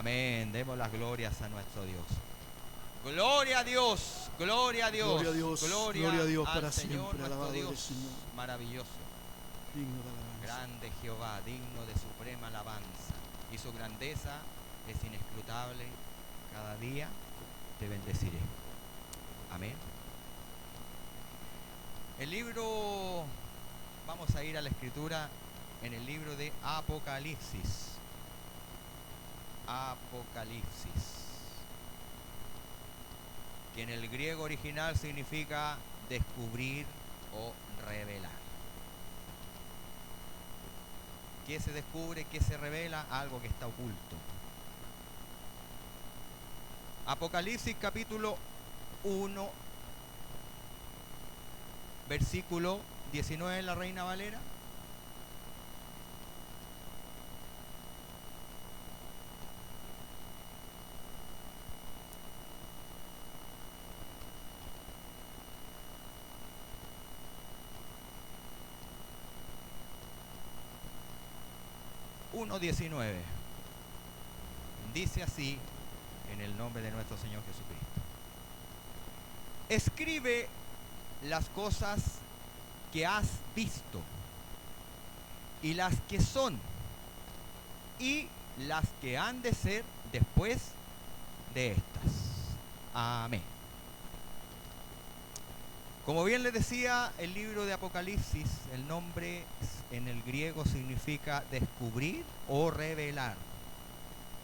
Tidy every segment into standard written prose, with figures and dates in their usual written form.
Amén. Demos las glorias a nuestro Dios. Gloria a Dios, gloria a Dios, Gloria a Dios, gloria a Dios al para Señor, siempre. nuestro Alabado Dios el Señor. maravilloso. Digno de alabanza. Grande Jehová, digno de suprema alabanza. Y su grandeza es inescrutable. Cada día te bendeciré. Amén. El libro, vamos a ir a la escritura en el libro de Apocalipsis. Apocalipsis, que en el griego original significa descubrir o revelar. ¿Qué se descubre? ¿Qué se revela? Algo que está oculto. Apocalipsis capítulo 1, versículo 19 en la Reina Valera. (1:19) dice así, en el nombre de nuestro Señor Jesucristo: escribe las cosas que has visto, y las que son, y las que han de ser después de estas. Amén. Como bien les decía, el libro de Apocalipsis, el nombre en el griego significa descubrir o revelar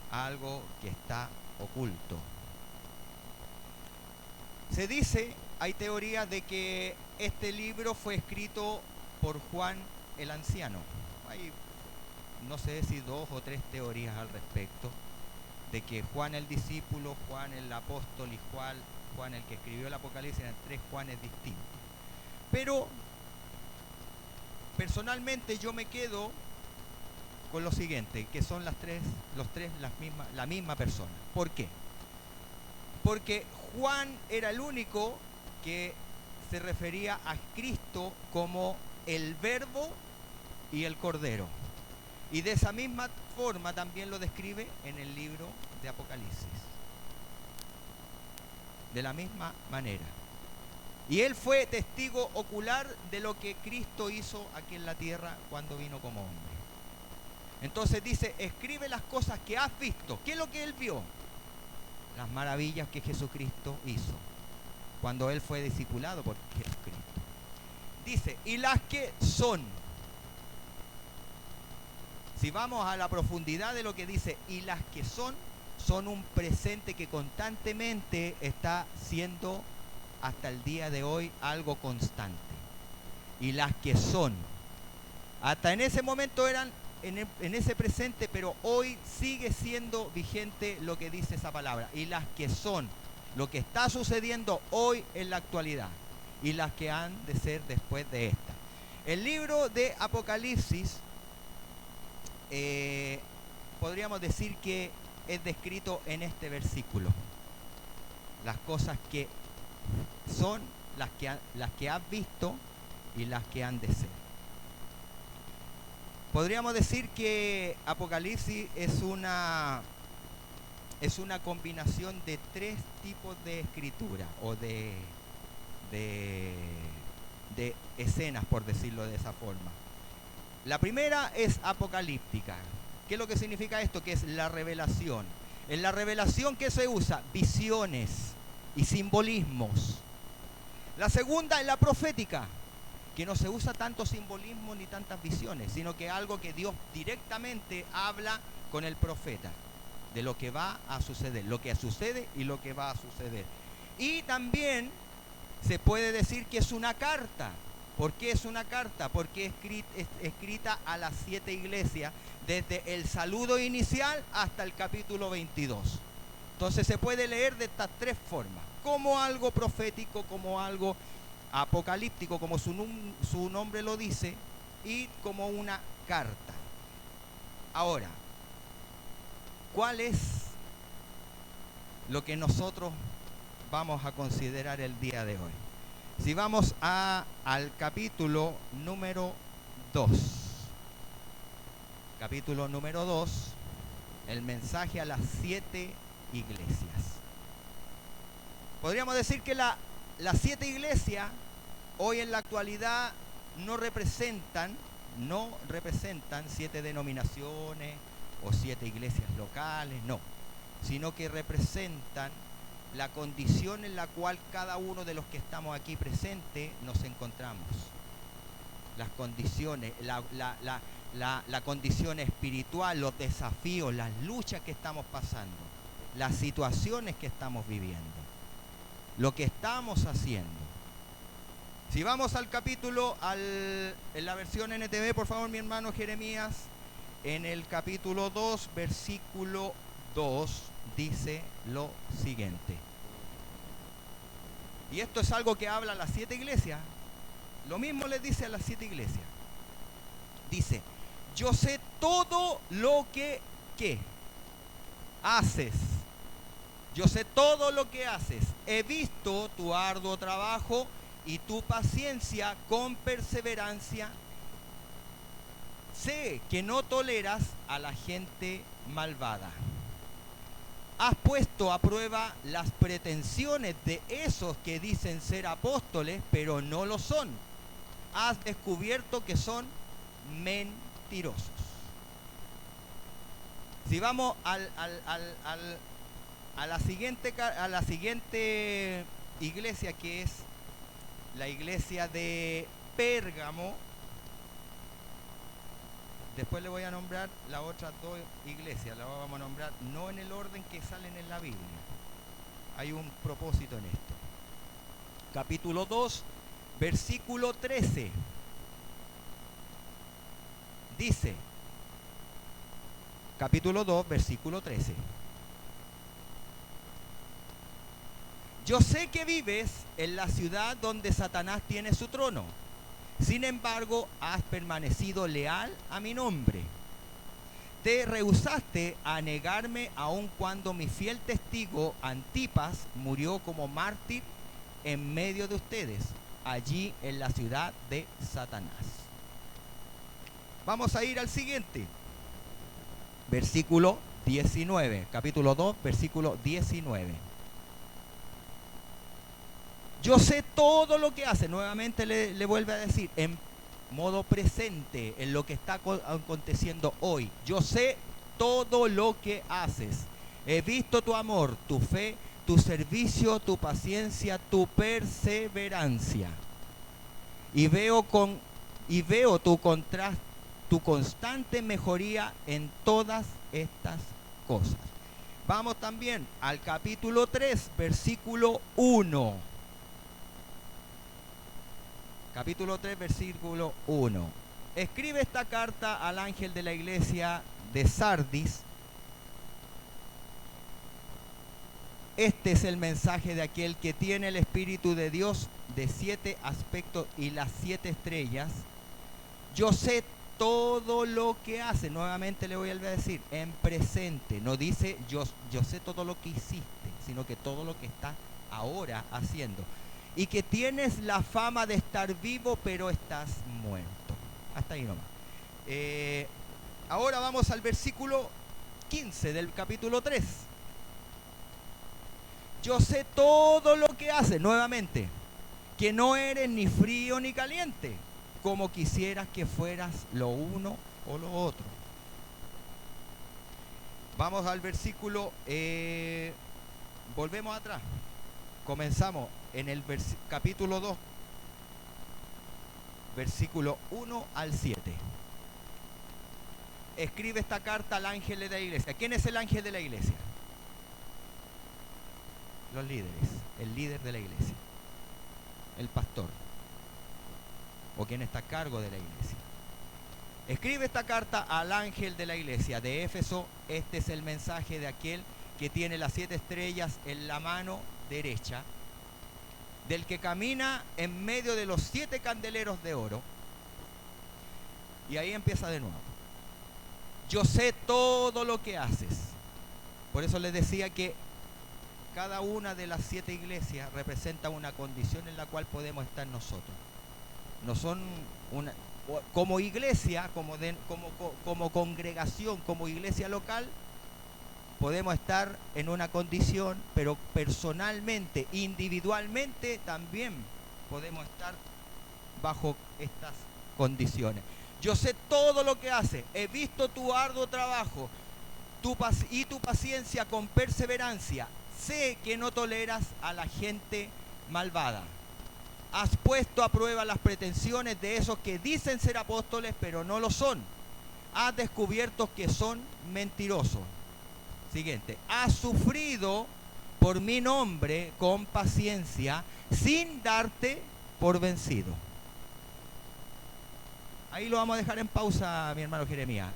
algo que está oculto. Se dice, hay teorías de que este libro fue escrito por Juan el Anciano. Hay, no sé si 2 o 3 teorías al respecto, de que Juan el discípulo, Juan el apóstol y Juan el que escribió el Apocalipsis eran 3 Juanes distintos. Pero personalmente yo me quedo con lo siguiente, que son los tres la misma persona. ¿Por qué? Porque Juan era el único que se refería a Cristo como el Verbo y el Cordero. Y de esa misma forma también lo describe en el libro de Apocalipsis. De la misma manera. Y él fue testigo ocular de lo que Cristo hizo aquí en la tierra cuando vino como hombre. Entonces dice, escribe las cosas que has visto. ¿Qué es lo que él vio? Las maravillas que Jesucristo hizo cuando él fue discipulado por Jesucristo. Dice, y las que son. Si vamos a la profundidad de lo que dice, y las que son un presente que constantemente está siendo hasta el día de hoy algo constante. Y las que son, hasta en ese momento eran en ese presente, pero hoy sigue siendo vigente lo que dice esa palabra. Y las que son, lo que está sucediendo hoy en la actualidad, y las que han de ser después de esta. El libro de Apocalipsis podríamos decir que es descrito en este versículo. Las cosas que son, las que has visto y las que han de ser. Podríamos decir que Apocalipsis es una combinación de 3 tipos de escritura o de escenas, por decirlo de esa forma. La primera es apocalíptica. ¿Qué es lo que significa esto? Que es la revelación. En la revelación, ¿qué se usa? Visiones y simbolismos. La segunda es la profética, que no se usa tanto simbolismo ni tantas visiones, sino que algo que Dios directamente habla con el profeta, de lo que va a suceder, lo que sucede y lo que va a suceder. Y también se puede decir que es una carta. ¿Por qué es una carta? Porque es escrita a las 7 iglesias, desde el saludo inicial hasta el capítulo 22. Entonces se puede leer de estas 3 formas, como algo profético, como algo apocalíptico, como su nombre lo dice, y como una carta. Ahora, ¿cuál es lo que nosotros vamos a considerar el día de hoy? Si vamos al capítulo número 2. Capítulo número 2, el mensaje a las 7 iglesias. Podríamos decir que las 7 iglesias hoy en la actualidad no representan 7 denominaciones o 7 iglesias locales, no, sino que representan la condición en la cual cada uno de los que estamos aquí presentes nos encontramos. Las condiciones, la condición espiritual, los desafíos, las luchas que estamos pasando, las situaciones que estamos viviendo, lo que estamos haciendo. Si vamos al capítulo, en la versión NTV, por favor, mi hermano Jeremías, en el capítulo 2, versículo 2, dice lo siguiente. Y esto es algo que habla a las 7 iglesias. Lo mismo le dice a las 7 iglesias. Dice, yo sé todo lo que haces. Yo sé todo lo que haces. He visto tu arduo trabajo y tu paciencia con perseverancia. Sé que no toleras a la gente malvada. Has puesto a prueba las pretensiones de esos que dicen ser apóstoles, pero no lo son. Has descubierto que son mentirosos. Si vamos a la siguiente iglesia, que es la iglesia de Pérgamo, después le voy a nombrar las otras 2 iglesias, las vamos a nombrar no en el orden que salen en la Biblia. Hay un propósito en esto. Capítulo 2, versículo 13. Dice, capítulo 2, versículo 13. Yo sé que vives en la ciudad donde Satanás tiene su trono. Sin embargo, has permanecido leal a mi nombre. Te rehusaste a negarme aun cuando mi fiel testigo Antipas murió como mártir en medio de ustedes, allí en la ciudad de Satanás. Vamos a ir al siguiente. Versículo 19, capítulo 2, versículo 19. Yo sé todo lo que hace, nuevamente le vuelve a decir, en modo presente, en lo que está aconteciendo hoy. Yo sé todo lo que haces. He visto tu amor, tu fe, tu servicio, tu paciencia, tu perseverancia. Y veo tu constante mejoría en todas estas cosas. Vamos también al capítulo 3, versículo 1. Capítulo 3, versículo 1. Escribe esta carta al ángel de la iglesia de Sardis. Este es el mensaje de aquel que tiene el Espíritu de Dios de 7 aspectos y las 7 estrellas. Yo sé todo lo que hace. Nuevamente le voy a decir, en presente. No dice yo sé todo lo que hiciste, sino que todo lo que está ahora haciendo. Y que tienes la fama de estar vivo, pero estás muerto. Hasta ahí nomás. Ahora vamos al versículo 15 del capítulo 3. Yo sé todo lo que haces, nuevamente, que no eres ni frío ni caliente, como quisieras que fueras lo uno o lo otro. Vamos al versículo, volvemos atrás. Comenzamos en el capítulo 2, versículo 1 al 7. Escribe esta carta al ángel de la iglesia. ¿Quién es el ángel de la iglesia? Los líderes, el líder de la iglesia, el pastor, o quien está a cargo de la iglesia. Escribe esta carta al ángel de la iglesia de Éfeso. Este es el mensaje de aquel que tiene las 7 estrellas en la mano derecha, del que camina en medio de los 7 candeleros de oro. Y ahí empieza de nuevo. Yo sé todo lo que haces. Por eso les decía que cada una de las 7 iglesias representa una condición en la cual podemos estar nosotros. No son una, como iglesia, como congregación, como iglesia local, podemos estar en una condición, pero personalmente, individualmente también podemos estar bajo estas condiciones. Yo sé todo lo que haces, he visto tu arduo trabajo y tu paciencia con perseverancia. Sé que no toleras a la gente malvada. Has puesto a prueba las pretensiones de esos que dicen ser apóstoles, pero no lo son. Has descubierto que son mentirosos. Siguiente. Has sufrido por mi nombre con paciencia, sin darte por vencido. Ahí lo vamos a dejar en pausa, mi hermano Jeremías,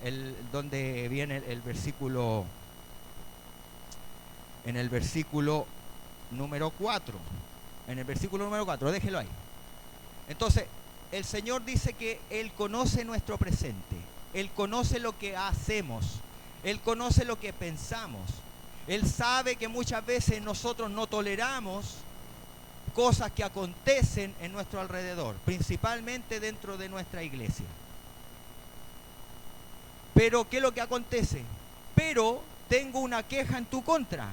donde viene el versículo, en el versículo número 4. En el versículo número 4, déjelo ahí. Entonces, el Señor dice que Él conoce nuestro presente, Él conoce lo que hacemos, Él conoce lo que pensamos. Él sabe que muchas veces nosotros no toleramos cosas que acontecen en nuestro alrededor, principalmente dentro de nuestra iglesia. Pero, ¿qué es lo que acontece? Pero tengo una queja en tu contra.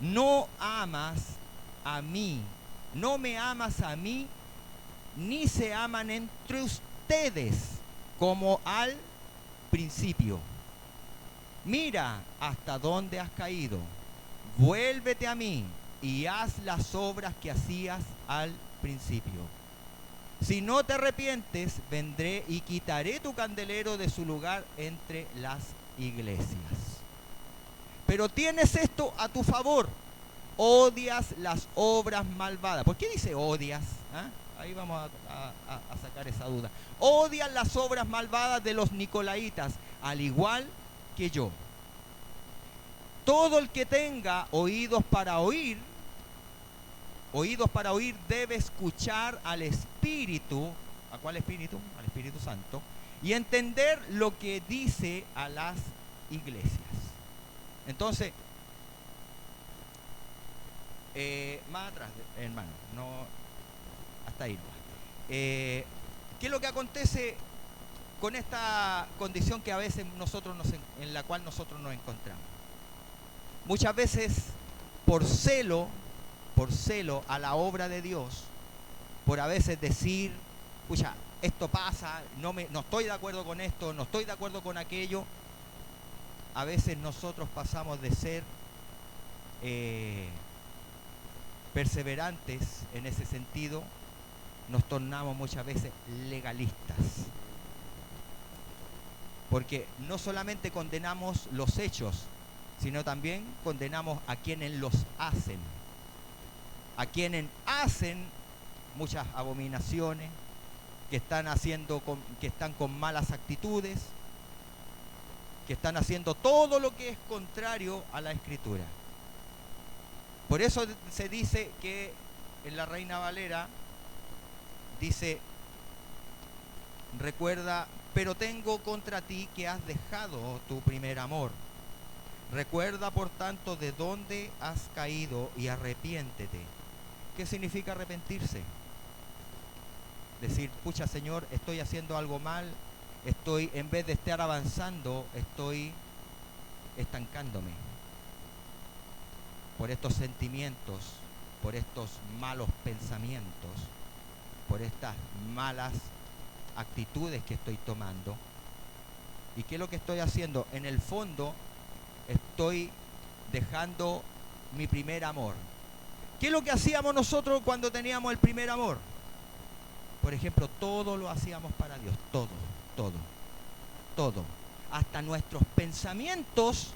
No amas a mí, no me amas a mí, ni se aman entre ustedes como al principio. Mira hasta dónde has caído, vuélvete a mí y haz las obras que hacías al principio. Si no te arrepientes, vendré y quitaré tu candelero de su lugar entre las iglesias. Pero tienes esto a tu favor: odias las obras malvadas. ¿Por qué dice odias? ¿Ah? Ahí vamos a sacar esa duda. Odias las obras malvadas de los nicolaitas, al igual que yo. Todo el que tenga oídos para oír debe escuchar al Espíritu. ¿A cuál Espíritu? Al Espíritu Santo. Y entender lo que dice a las iglesias. Entonces, más atrás, hermano, no, hasta ahí nomás. ¿Qué es lo que acontece con esta condición que a veces en la cual nosotros nos encontramos? Muchas veces, por celo a la obra de Dios, por a veces decir, pucha, esto pasa, no estoy de acuerdo con esto, no estoy de acuerdo con aquello, a veces nosotros pasamos de ser perseverantes en ese sentido, nos tornamos muchas veces legalistas. Porque no solamente condenamos los hechos, sino también condenamos a quienes los hacen. A quienes hacen muchas abominaciones, que están con malas actitudes, que están haciendo todo lo que es contrario a la Escritura. Por eso se dice que en la Reina Valera dice, recuerda, pero tengo contra ti que has dejado tu primer amor. Recuerda, por tanto, de dónde has caído y arrepiéntete. ¿Qué significa arrepentirse? Decir, pucha, Señor, estoy haciendo algo mal, en vez de estar avanzando, estoy estancándome por estos sentimientos, por estos malos pensamientos, por estas malas actitudes que estoy tomando. ¿Y qué es lo que estoy haciendo? En el fondo, estoy dejando mi primer amor. ¿Qué es lo que hacíamos nosotros cuando teníamos el primer amor? Por ejemplo, todo lo hacíamos para Dios, todo. Hasta nuestros pensamientos,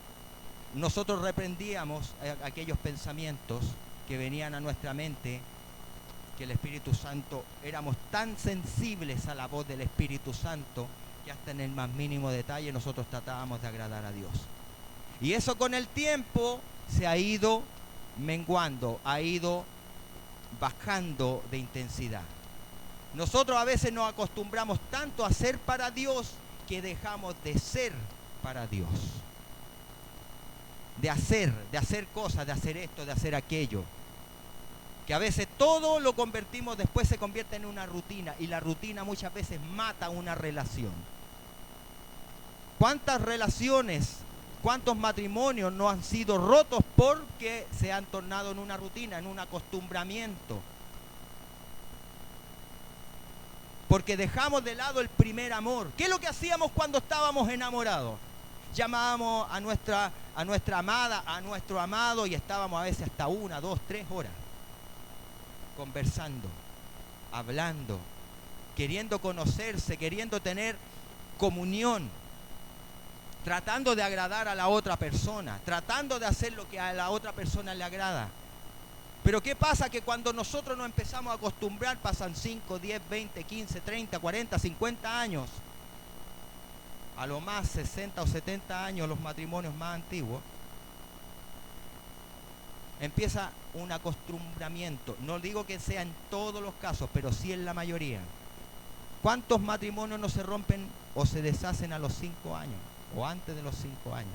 nosotros reprendíamos aquellos pensamientos que venían a nuestra mente, que el Espíritu Santo, éramos tan sensibles a la voz del Espíritu Santo, que hasta en el más mínimo detalle nosotros tratábamos de agradar a Dios. Y eso con el tiempo se ha ido menguando, ha ido bajando de intensidad. Nosotros a veces nos acostumbramos tanto a ser para Dios que dejamos de ser para Dios. De hacer cosas, de hacer esto, de hacer aquello. Que a veces todo lo convertimos, después se convierte en una rutina, y la rutina muchas veces mata una relación. ¿Cuántas relaciones ¿Cuántos matrimonios no han sido rotos porque se han tornado en una rutina, en un acostumbramiento? Porque dejamos de lado el primer amor. ¿Qué es lo que hacíamos cuando estábamos enamorados? Llamábamos a nuestra amada, a nuestro amado, y estábamos a veces hasta 1, 2, 3 horas conversando, hablando, queriendo conocerse, queriendo tener comunión, tratando de agradar a la otra persona, tratando de hacer lo que a la otra persona le agrada. Pero ¿qué pasa? Que cuando nosotros nos empezamos a acostumbrar, pasan 5, 10, 20, 15, 30, 40, 50 años, a lo más 60 o 70 años, los matrimonios más antiguos, empieza un acostumbramiento. No digo que sea en todos los casos, pero sí en la mayoría. ¿Cuántos matrimonios no se rompen o se deshacen a los 5 años o antes de los 5 años?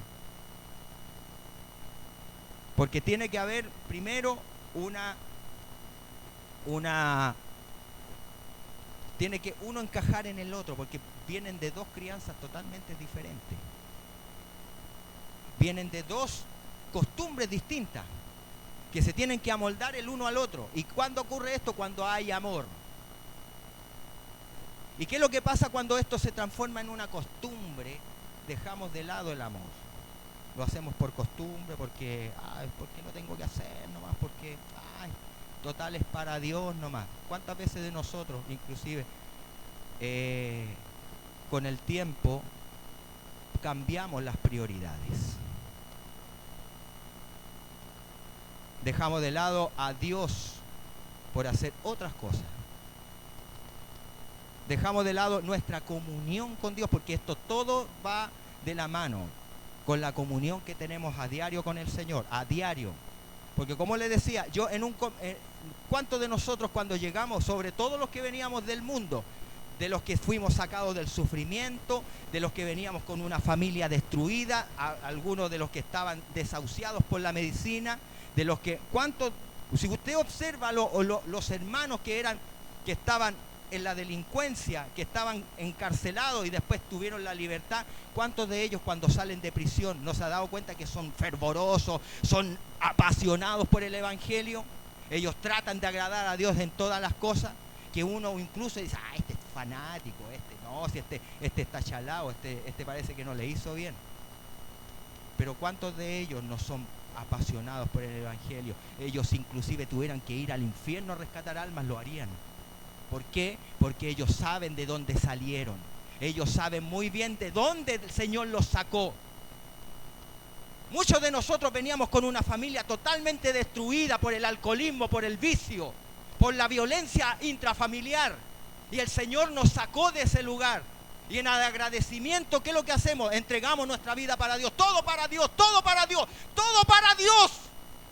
Porque tiene que haber primero tiene que uno encajar en el otro, porque vienen de dos crianzas totalmente diferentes. Vienen de dos costumbres distintas que se tienen que amoldar el uno al otro. ¿Y cuándo ocurre esto? Cuando hay amor. ¿Y qué es lo que pasa cuando esto se transforma en una costumbre? Dejamos de lado el amor. Lo hacemos por costumbre, porque no tengo que hacer nomás, porque total es para Dios nomás. ¿Cuántas veces de nosotros, inclusive, con el tiempo, cambiamos las prioridades? Dejamos de lado a Dios por hacer otras cosas. Dejamos de lado nuestra comunión con Dios, porque esto todo va de la mano con la comunión que tenemos a diario con el Señor, a diario. Porque como les decía, ¿cuántos de nosotros cuando llegamos, sobre todo los que veníamos del mundo, de los que fuimos sacados del sufrimiento, de los que veníamos con una familia destruida, algunos de los que estaban desahuciados por la medicina, de los que, si usted observa los hermanos que estaban en la delincuencia, que estaban encarcelados y después tuvieron la libertad, ¿cuántos de ellos cuando salen de prisión no se ha dado cuenta que son fervorosos, son apasionados por el Evangelio? Ellos tratan de agradar a Dios en todas las cosas, que uno incluso dice, este es fanático, si este está chalado, este parece que no le hizo bien. Pero ¿cuántos de ellos no son apasionados por el Evangelio? Ellos inclusive tuvieran que ir al infierno a rescatar almas, lo harían. ¿Por qué? Porque ellos saben de dónde salieron. Ellos saben muy bien de dónde el Señor los sacó. Muchos de nosotros veníamos con una familia totalmente destruida por el alcoholismo, por el vicio, por la violencia intrafamiliar. Y el Señor nos sacó de ese lugar. Y en agradecimiento, ¿qué es lo que hacemos? Entregamos nuestra vida para Dios. Todo para Dios, todo para Dios, todo para Dios.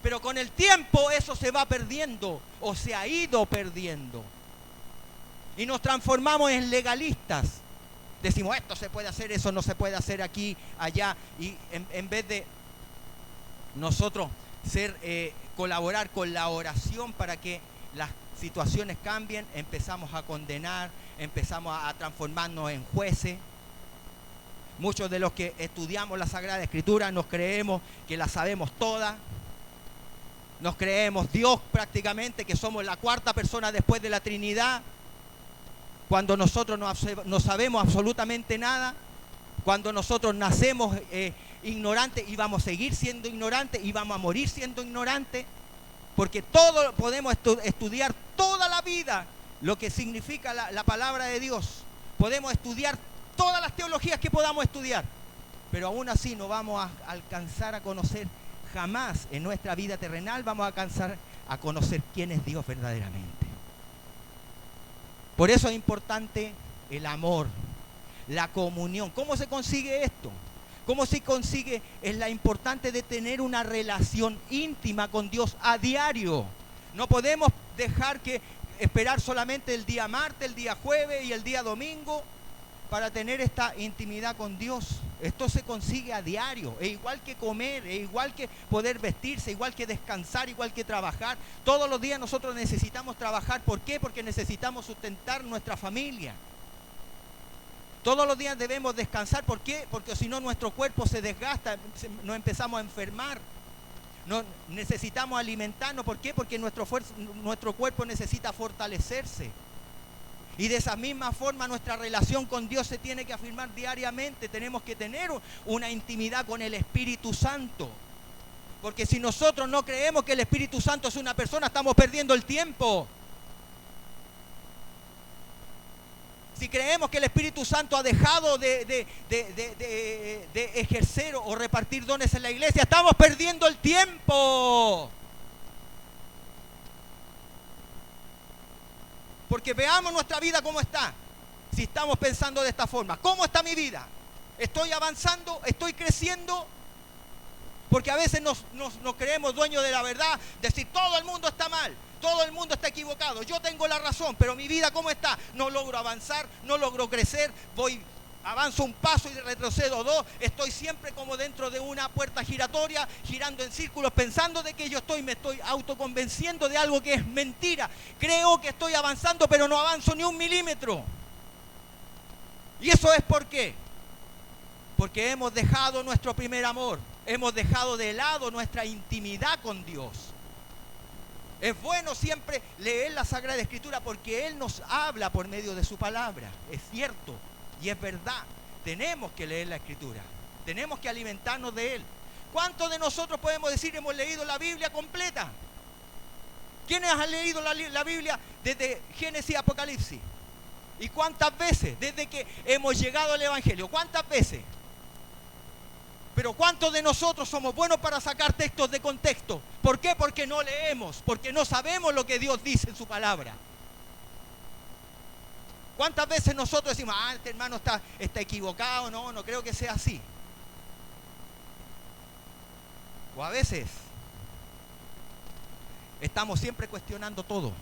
Pero con el tiempo eso se va perdiendo o se ha ido perdiendo. Y nos transformamos en legalistas. Decimos, esto se puede hacer, eso no se puede hacer aquí, allá. Y en vez de nosotros colaborar con la oración para que las situaciones cambien, empezamos a condenar, empezamos a transformarnos en jueces. Muchos de los que estudiamos la Sagrada Escritura nos creemos que la sabemos toda. Nos creemos Dios prácticamente, que somos la cuarta persona después de la Trinidad. Cuando nosotros no sabemos absolutamente nada, cuando nosotros nacemos ignorantes y vamos a seguir siendo ignorantes y vamos a morir siendo ignorantes, porque todo podemos estudiar toda la vida lo que significa la palabra de Dios. Podemos estudiar todas las teologías que podamos estudiar, pero aún así no vamos a alcanzar a conocer jamás en nuestra vida terrenal, vamos a alcanzar a conocer quién es Dios verdaderamente. Por eso es importante el amor, la comunión. ¿Cómo se consigue esto? ¿Cómo se consigue? Es la importante de tener una relación íntima con Dios a diario. No podemos dejar que esperar solamente el día martes, el día jueves y el día domingo para tener esta intimidad con Dios. Esto se consigue a diario. Es igual que comer, es igual que poder vestirse, igual que descansar, igual que trabajar. Todos los días nosotros necesitamos trabajar. ¿Por qué? Porque necesitamos sustentar nuestra familia. Todos los días debemos descansar. ¿Por qué? Porque si no nuestro cuerpo se desgasta, nos empezamos a enfermar. No, necesitamos alimentarnos. ¿Por qué? Porque nuestro cuerpo necesita fortalecerse. Y de esa misma forma nuestra relación con Dios se tiene que afirmar diariamente. Tenemos que tener una intimidad con el Espíritu Santo. Porque si nosotros no creemos que el Espíritu Santo es una persona, estamos perdiendo el tiempo. Si creemos que el Espíritu Santo ha dejado de ejercer o repartir dones en la iglesia, estamos perdiendo el tiempo. Porque veamos nuestra vida cómo está. Si estamos pensando de esta forma, ¿cómo está mi vida? ¿Estoy avanzando? ¿Estoy creciendo? Porque a veces nos creemos dueños de la verdad, decir todo el mundo está mal, todo el mundo está equivocado, yo tengo la razón, pero mi vida ¿cómo está? No logro avanzar, no logro crecer, avanzo un paso y retrocedo dos, estoy siempre como dentro de una puerta giratoria, girando en círculos, pensando de que me estoy autoconvenciendo de algo que es mentira. Creo que estoy avanzando, pero no avanzo ni un milímetro. ¿Y eso es por qué? Porque hemos dejado nuestro primer amor, hemos dejado de lado nuestra intimidad con Dios. Es bueno siempre leer la Sagrada Escritura porque Él nos habla por medio de su palabra, es cierto. Y es verdad, tenemos que leer la Escritura, tenemos que alimentarnos de Él. ¿Cuántos de nosotros podemos decir hemos leído la Biblia completa? ¿Quiénes han leído la Biblia desde Génesis a Apocalipsis? ¿Y cuántas veces? Desde que hemos llegado al Evangelio, ¿cuántas veces? Pero ¿cuántos de nosotros somos buenos para sacar textos de contexto? ¿Por qué? Porque no leemos, porque no sabemos lo que Dios dice en su palabra. ¿Cuántas veces nosotros decimos, este hermano está equivocado? No creo que sea así. O a veces estamos siempre cuestionando todo,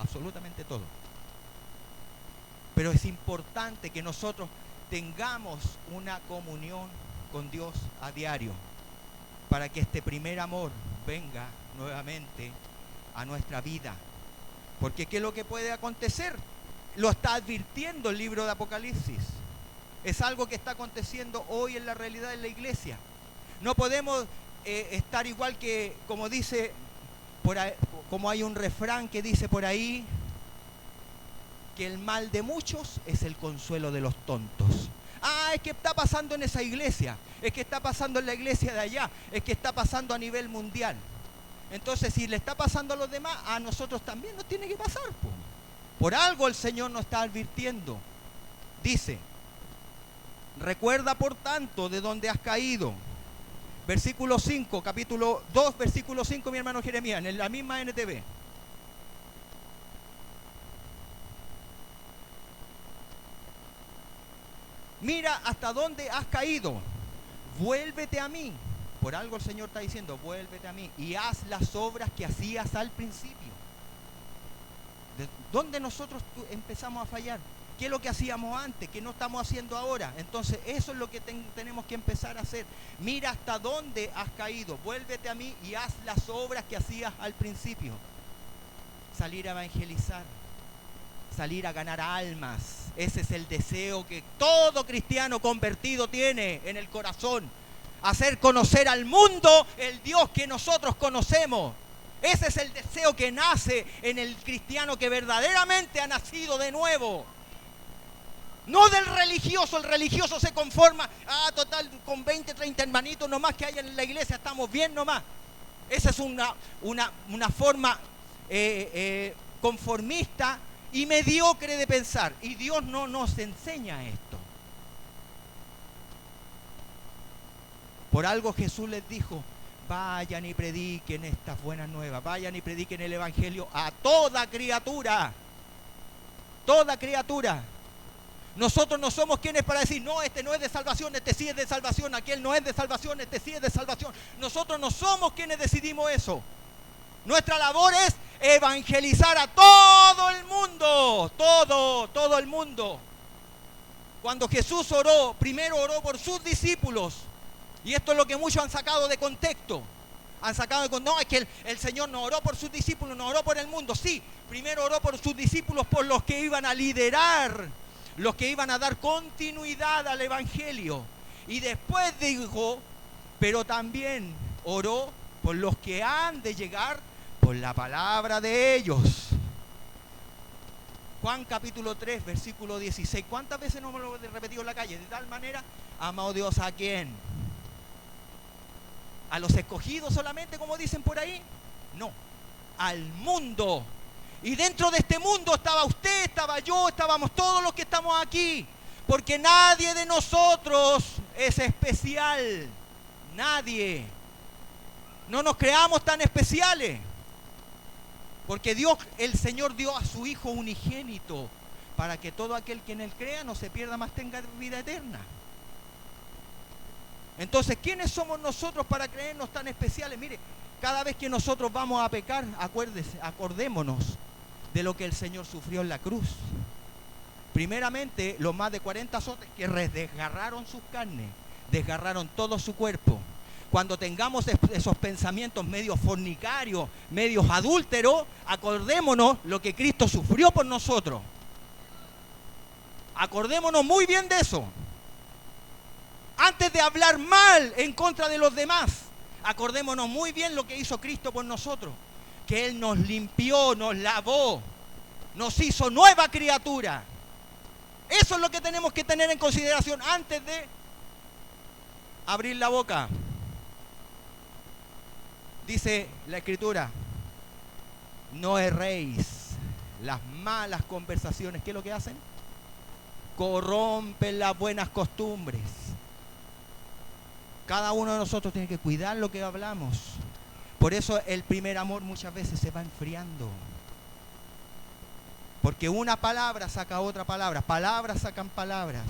absolutamente todo. Pero es importante que nosotros tengamos una comunión con Dios a diario para que este primer amor venga nuevamente a nuestra vida. Porque ¿qué es lo que puede acontecer? Lo está advirtiendo el libro de Apocalipsis. Es algo que está aconteciendo hoy en la realidad de la iglesia. No podemos estar igual que, como dice, como hay un refrán que dice por ahí, que el mal de muchos es el consuelo de los tontos. Es que está pasando en esa iglesia, es que está pasando en la iglesia de allá, es que está pasando a nivel mundial. Entonces, si le está pasando a los demás, a nosotros también nos tiene que pasar, po. Por algo el Señor nos está advirtiendo. Dice, recuerda por tanto de dónde has caído. Versículo 5, capítulo 2, versículo 5, mi hermano Jeremías, en la misma NTV. Mira hasta dónde has caído. Vuélvete a mí. Por algo el Señor está diciendo, vuélvete a mí y haz las obras que hacías al principio. ¿De dónde nosotros empezamos a fallar? ¿Qué es lo que hacíamos antes? ¿Qué no estamos haciendo ahora? Entonces eso es lo que tenemos que empezar a hacer. Mira hasta dónde has caído. Vuélvete a mí y haz las obras que hacías al principio. Salir a evangelizar. Salir a ganar almas. Ese es el deseo que todo cristiano convertido tiene en el corazón. Hacer conocer al mundo el Dios que nosotros conocemos. Ese es el deseo que nace en el cristiano que verdaderamente ha nacido de nuevo. No del religioso. El religioso se conforma, total, con 20, 30 hermanitos nomás que hay en la iglesia, estamos bien nomás. Esa es una forma conformista y mediocre de pensar. Y Dios no nos enseña esto. Por algo Jesús les dijo, vayan y prediquen estas buenas nuevas, vayan y prediquen el evangelio a toda criatura. Toda criatura. Nosotros no somos quienes para decir, no, este no es de salvación, este sí es de salvación, aquel no es de salvación, este sí es de salvación. Nosotros no somos quienes decidimos eso. Nuestra labor es evangelizar a todo el mundo, todo el mundo. Cuando Jesús oró, primero oró por sus discípulos. Y esto es lo que muchos han sacado de contexto. Han sacado de contexto, no, es que el Señor no oró por sus discípulos, no oró por el mundo. Sí, primero oró por sus discípulos, por los que iban a liderar los que iban a dar continuidad al Evangelio. Y después dijo, pero también oró por los que han de llegar por la palabra de ellos. Juan capítulo 3, versículo 16. ¿Cuántas veces no me lo he repetido en la calle? De tal manera, amó Dios ¿a quién? ¿A los escogidos solamente, como dicen por ahí? No, al mundo. Y dentro de este mundo estaba usted, estaba yo, estábamos todos los que estamos aquí. Porque nadie de nosotros es especial. Nadie. No nos creamos tan especiales. Porque Dios, el Señor, dio a su Hijo unigénito para que todo aquel que en Él crea no se pierda, más tenga vida eterna. Entonces, ¿quiénes somos nosotros para creernos tan especiales? Mire, cada vez que nosotros vamos a pecar, acordémonos de lo que el Señor sufrió en la cruz. Primeramente, los más de 40 azotes que desgarraron sus carnes, desgarraron todo su cuerpo. Cuando tengamos esos pensamientos medios fornicarios, medios adúlteros, acordémonos lo que Cristo sufrió por nosotros. Acordémonos muy bien de eso. Antes de hablar mal en contra de los demás, acordémonos muy bien lo que hizo Cristo por nosotros. Que Él nos limpió, nos lavó, nos hizo nueva criatura. Eso es lo que tenemos que tener en consideración antes de abrir la boca. Dice la Escritura, no erréis. Las malas conversaciones, ¿qué es lo que hacen? Corrompen las buenas costumbres. Cada uno de nosotros tiene que cuidar lo que hablamos. Por eso el primer amor muchas veces se va enfriando. Porque una palabra saca otra palabra. Palabras sacan palabras.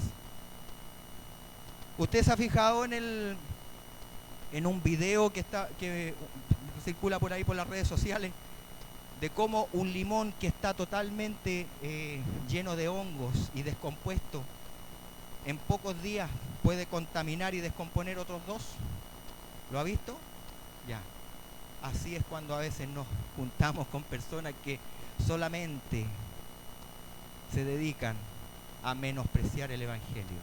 ¿Usted se ha fijado en un video que circula por ahí por las redes sociales? De cómo un limón que está totalmente lleno de hongos y descompuesto, en pocos días puede contaminar y descomponer otros dos. ¿Lo ha visto? Ya. Así es cuando a veces nos juntamos con personas que solamente se dedican a menospreciar el Evangelio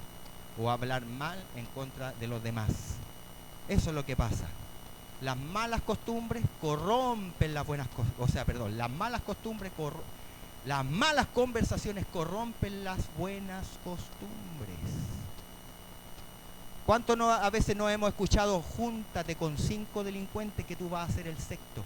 o a hablar mal en contra de los demás. Eso es lo que pasa. Las malas costumbres corrompen las buenas cosas. Las malas conversaciones corrompen las buenas costumbres. ¿Cuánto a veces no hemos escuchado? Júntate con 5 delincuentes que tú vas a ser el sexto.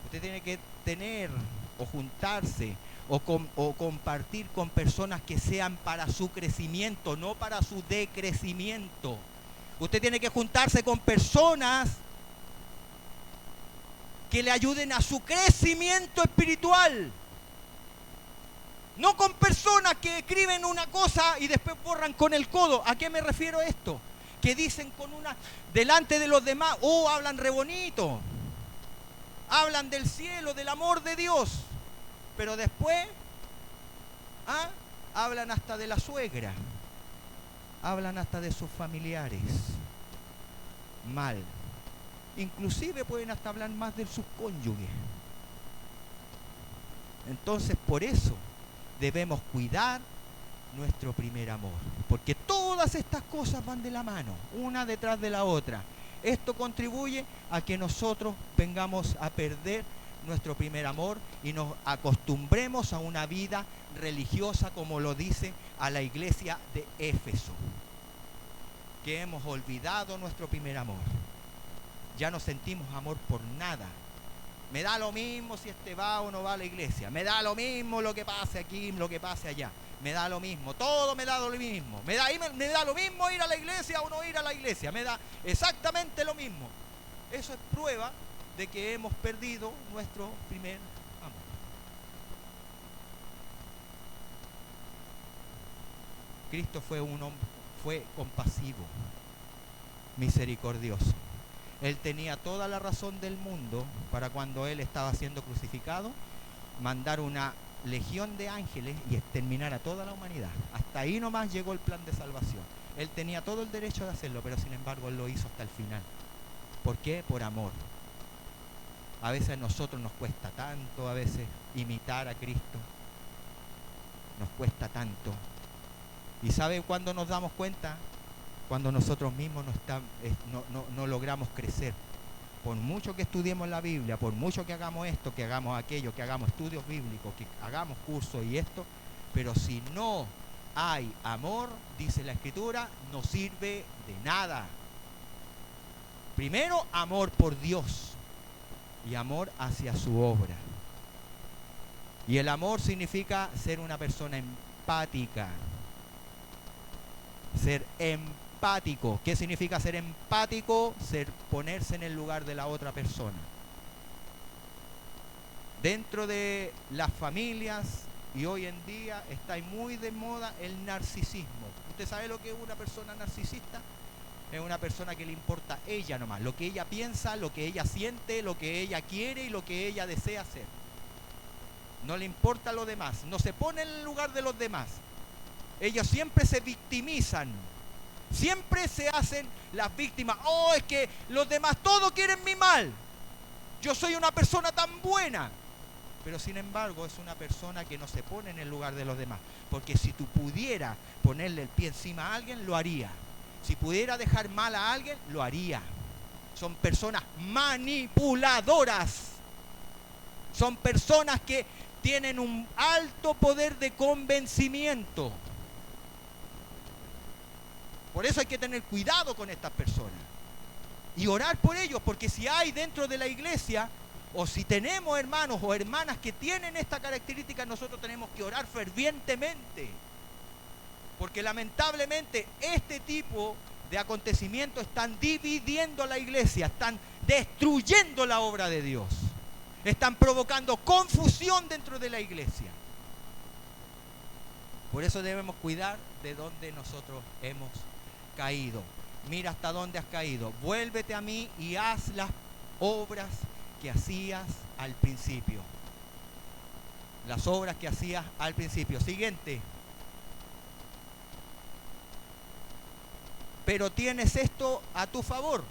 Usted tiene que tener o juntarse o compartir con personas que sean para su crecimiento, no para su decrecimiento. Usted tiene que juntarse con personas que le ayuden a su crecimiento espiritual. No con personas que escriben una cosa y después borran con el codo. ¿A qué me refiero esto? Que dicen delante de los demás, hablan re bonito. Hablan del cielo, del amor de Dios. Pero después, hablan hasta de la suegra. Hablan hasta de sus familiares. Mal. Inclusive pueden hasta hablar más de sus cónyuges. Entonces, por eso debemos cuidar nuestro primer amor. Porque todas estas cosas van de la mano, una detrás de la otra. Esto contribuye a que nosotros vengamos a perder nuestro primer amor y nos acostumbremos a una vida religiosa, como lo dice a la iglesia de Éfeso, que hemos olvidado nuestro primer amor. Ya no sentimos amor por nada. Me da lo mismo si va o no va a la iglesia. Me da lo mismo lo que pase aquí, lo que pase allá. Me da lo mismo. Todo me da lo mismo. Me da lo mismo ir a la iglesia o no ir a la iglesia. Me da exactamente lo mismo. Eso es prueba de que hemos perdido nuestro primer amor. Cristo fue compasivo, misericordioso. Él tenía toda la razón del mundo para, cuando Él estaba siendo crucificado, mandar una legión de ángeles y exterminar a toda la humanidad. Hasta ahí nomás llegó el plan de salvación. Él tenía todo el derecho de hacerlo, pero sin embargo Él lo hizo hasta el final. ¿Por qué? Por amor. A veces a nosotros nos cuesta tanto, a veces imitar a Cristo. nos cuesta tanto. ¿Y sabe cuándo nos damos cuenta? Cuando nosotros mismos no logramos crecer. Por mucho que estudiemos la Biblia, por mucho que hagamos esto, que hagamos aquello, que hagamos estudios bíblicos, que hagamos cursos y esto, pero si no hay amor, dice la Escritura, no sirve de nada. Primero, amor por Dios y amor hacia su obra. Y el amor significa ser una persona empática. Ser empático. ¿Qué significa ser empático? Ponerse en el lugar de la otra persona. Dentro de las familias, y hoy en día está muy de moda el narcisismo. ¿Usted sabe lo que es una persona narcisista? Es una persona que le importa ella nomás, lo que ella piensa, lo que ella siente, lo que ella quiere y lo que ella desea hacer. No le importa lo demás, no se pone en el lugar de los demás. Ellos siempre se victimizan, siempre se hacen las víctimas. Oh, es que los demás todos quieren mi mal. Yo soy una persona tan buena. Pero sin embargo es una persona que no se pone en el lugar de los demás. Porque si tú pudieras ponerle el pie encima a alguien, lo haría. Si pudiera dejar mal a alguien, lo haría. Son personas manipuladoras. Son personas que tienen un alto poder de convencimiento. Por eso hay que tener cuidado con estas personas. Y orar por ellos, porque si hay dentro de la iglesia, o si tenemos hermanos o hermanas que tienen esta característica, nosotros tenemos que orar fervientemente. Porque lamentablemente este tipo de acontecimientos están dividiendo a la iglesia, están destruyendo la obra de Dios. Están provocando confusión dentro de la iglesia. Por eso debemos cuidar de dónde nosotros hemos caído. Mira hasta dónde has caído. Vuélvete a mí y haz las obras que hacías al principio. Las obras que hacías al principio. Siguiente. Pero tienes esto a tu favor.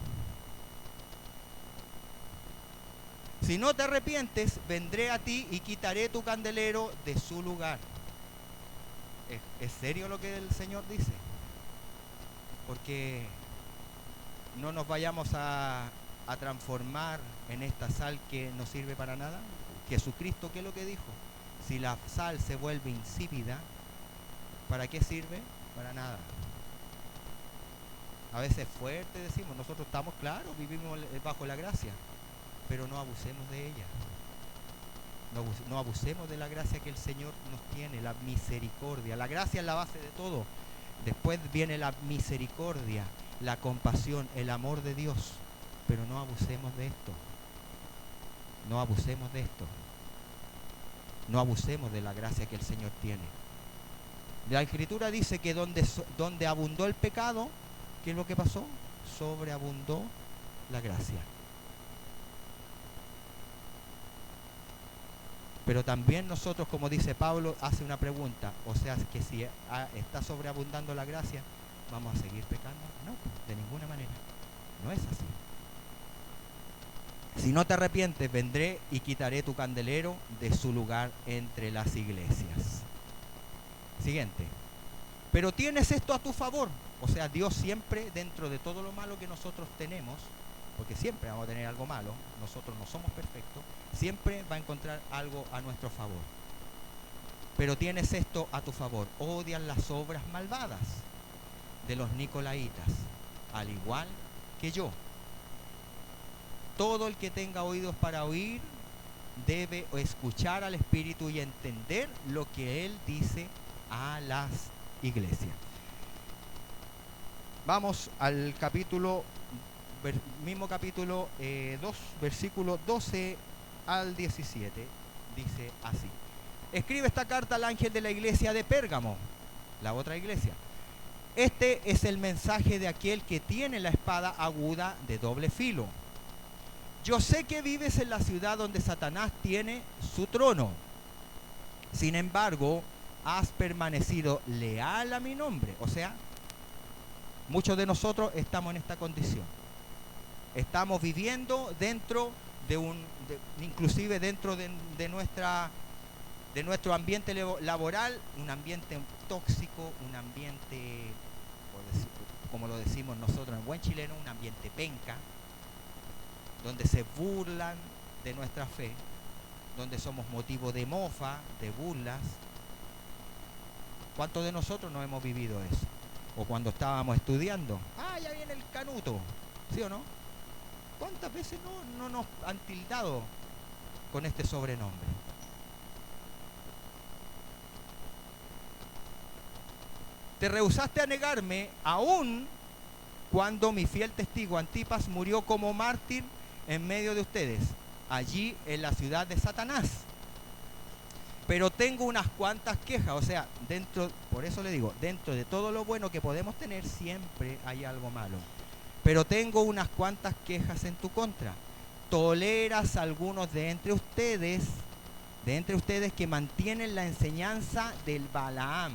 Si no te arrepientes, vendré a ti y quitaré tu candelero de su lugar. ¿Es serio lo que el Señor dice? Porque no nos vayamos a transformar en esta sal que no sirve para nada. Jesucristo, ¿qué es lo que dijo? Si la sal se vuelve insípida, ¿para qué sirve? Para nada. A veces fuerte decimos, nosotros estamos claros, vivimos bajo la gracia, pero no abusemos de ella. No abusemos de la gracia que el Señor nos tiene, la misericordia. La gracia es la base de todo. Después viene la misericordia, la compasión, el amor de Dios. Pero no abusemos de esto. No abusemos de esto. No abusemos de la gracia que el Señor tiene. La Escritura dice que donde abundó el pecado, ¿qué es lo que pasó? Sobreabundó la gracia. Pero también nosotros, como dice Pablo, hace una pregunta. O sea, que si está sobreabundando la gracia, ¿vamos a seguir pecando? No, de ninguna manera. No es así. Si no te arrepientes, vendré y quitaré tu candelero de su lugar entre las iglesias. Siguiente. Pero tienes esto a tu favor. O sea, Dios siempre, dentro de todo lo malo que nosotros tenemos, porque siempre vamos a tener algo malo, nosotros no somos perfectos, siempre va a encontrar algo a nuestro favor. Pero tienes esto a tu favor. Odian las obras malvadas de los nicolaitas, al igual que yo. Todo el que tenga oídos para oír debe escuchar al Espíritu y entender lo que Él dice a las iglesias. Vamos al capítulo, mismo capítulo 2, versículo 12 al 17. Dice así: escribe esta carta al ángel de la iglesia de Pérgamo, la otra iglesia. Este es el mensaje de aquel que tiene la espada aguda de doble filo. Yo sé que vives en la ciudad donde Satanás tiene su trono. Sin embargo, has permanecido leal a mi nombre. O sea, muchos de nosotros estamos en esta condición. Estamos viviendo dentro de inclusive dentro de nuestra de nuestro ambiente laboral, un ambiente tóxico, un ambiente, como lo decimos nosotros en buen chileno, un ambiente penca, donde se burlan de nuestra fe, donde somos motivo de mofa, de burlas. ¿Cuántos de nosotros no hemos vivido eso? O cuando estábamos estudiando, ya viene el canuto, ¿sí o no? ¿Cuántas veces no nos han tildado con este sobrenombre? Te rehusaste a negarme aún cuando mi fiel testigo Antipas murió como mártir en medio de ustedes, allí en la ciudad de Satanás. Pero tengo unas cuantas quejas, o sea, por eso le digo, dentro de todo lo bueno que podemos tener, siempre hay algo malo. Pero tengo unas cuantas quejas en tu contra. Toleras a algunos de entre ustedes que mantienen la enseñanza del Balaam.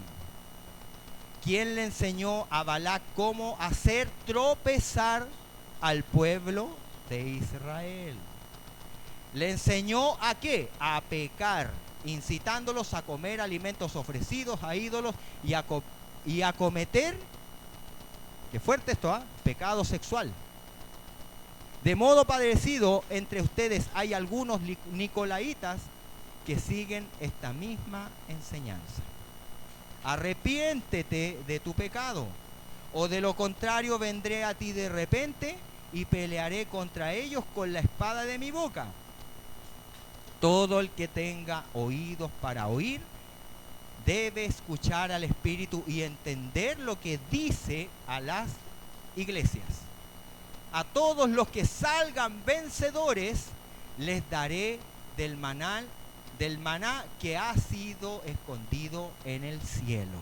¿Quién le enseñó a Balac cómo hacer tropezar al pueblo de Israel? ¿Le enseñó a qué? A pecar, incitándolos a comer alimentos ofrecidos a ídolos y a cometer, qué fuerte esto, pecado sexual. De modo parecido, entre ustedes hay algunos nicolaitas que siguen esta misma enseñanza. Arrepiéntete de tu pecado, o de lo contrario vendré a ti de repente y pelearé contra ellos con la espada de mi boca. Todo el que tenga oídos para oír debe escuchar al Espíritu y entender lo que dice a las iglesias. A todos los que salgan vencedores les daré del maná que ha sido escondido en el cielo.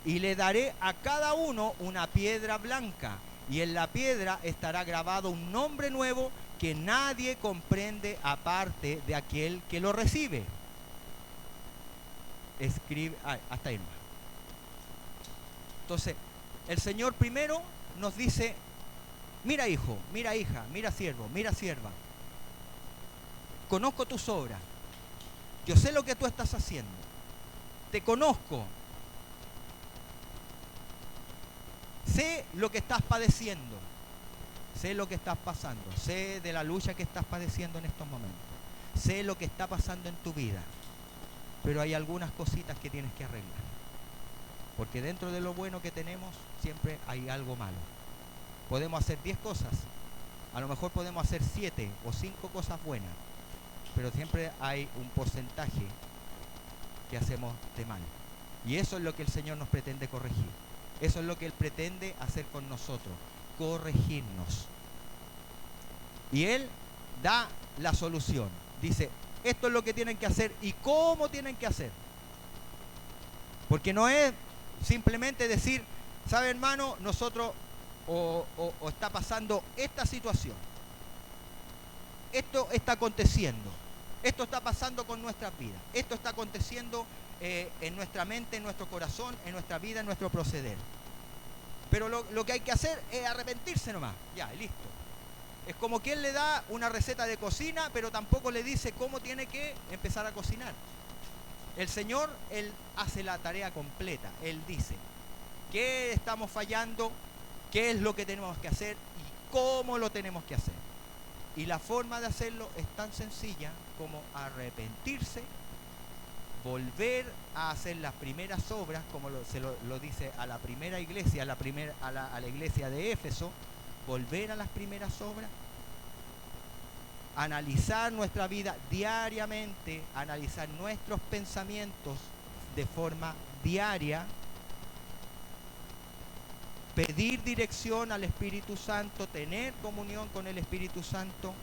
Y le daré a cada uno una piedra blanca, y en la piedra estará grabado un nombre nuevo que nadie comprende aparte de aquel que lo recibe. Escribe, hasta ahí. Entonces, el Señor primero nos dice: mira hijo, mira hija, mira siervo, mira sierva, conozco tus obras, yo sé lo que tú estás haciendo, te conozco, sé lo que estás padeciendo, sé lo que estás pasando, sé de la lucha que estás padeciendo en estos momentos, sé lo que está pasando en tu vida, pero hay algunas cositas que tienes que arreglar, porque dentro de lo bueno que tenemos siempre hay algo malo. Podemos hacer 10 cosas, a lo mejor podemos hacer 7 o 5 cosas buenas, pero siempre hay un porcentaje que hacemos de mal. Y eso es lo que el Señor nos pretende corregir. Eso es lo que Él pretende hacer con nosotros, corregirnos. Y Él da la solución. Dice, esto es lo que tienen que hacer y cómo tienen que hacer. Porque no es simplemente decir, ¿sabe, hermano? Nosotros o está pasando esta situación. Esto está aconteciendo. Esto está pasando con nuestras vidas. Esto está aconteciendo en nuestra mente, en nuestro corazón, en nuestra vida, en nuestro proceder. Pero lo que hay que hacer es arrepentirse nomás. Ya, listo. Es como quien le da una receta de cocina, pero tampoco le dice cómo tiene que empezar a cocinar. El Señor, Él hace la tarea completa. Él dice qué estamos fallando, qué es lo que tenemos que hacer y cómo lo tenemos que hacer. Y la forma de hacerlo es tan sencilla como arrepentirse, volver a hacer las primeras obras, como se lo dice a la primera iglesia, a la iglesia de Éfeso, volver a las primeras obras, analizar nuestra vida diariamente, analizar nuestros pensamientos de forma diaria, pedir dirección al Espíritu Santo, tener comunión con el Espíritu Santo,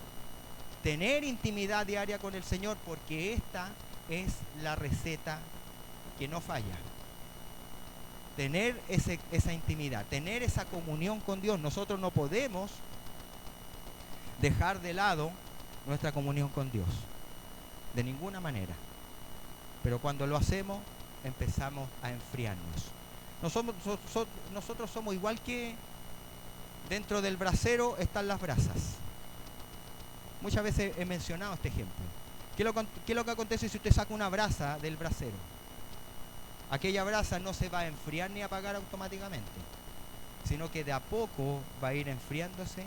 tener intimidad diaria con el Señor, porque esta es la receta que no falla. Tener esa intimidad, tener esa comunión con Dios. Nosotros no podemos dejar de lado nuestra comunión con Dios, de ninguna manera. Pero cuando lo hacemos, empezamos a enfriarnos. Nosotros somos igual que dentro del brasero están las brasas. Muchas veces he mencionado este ejemplo. ¿Qué es lo que acontece si usted saca una brasa del brasero? Aquella brasa no se va a enfriar ni apagar automáticamente, sino que de a poco va a ir enfriándose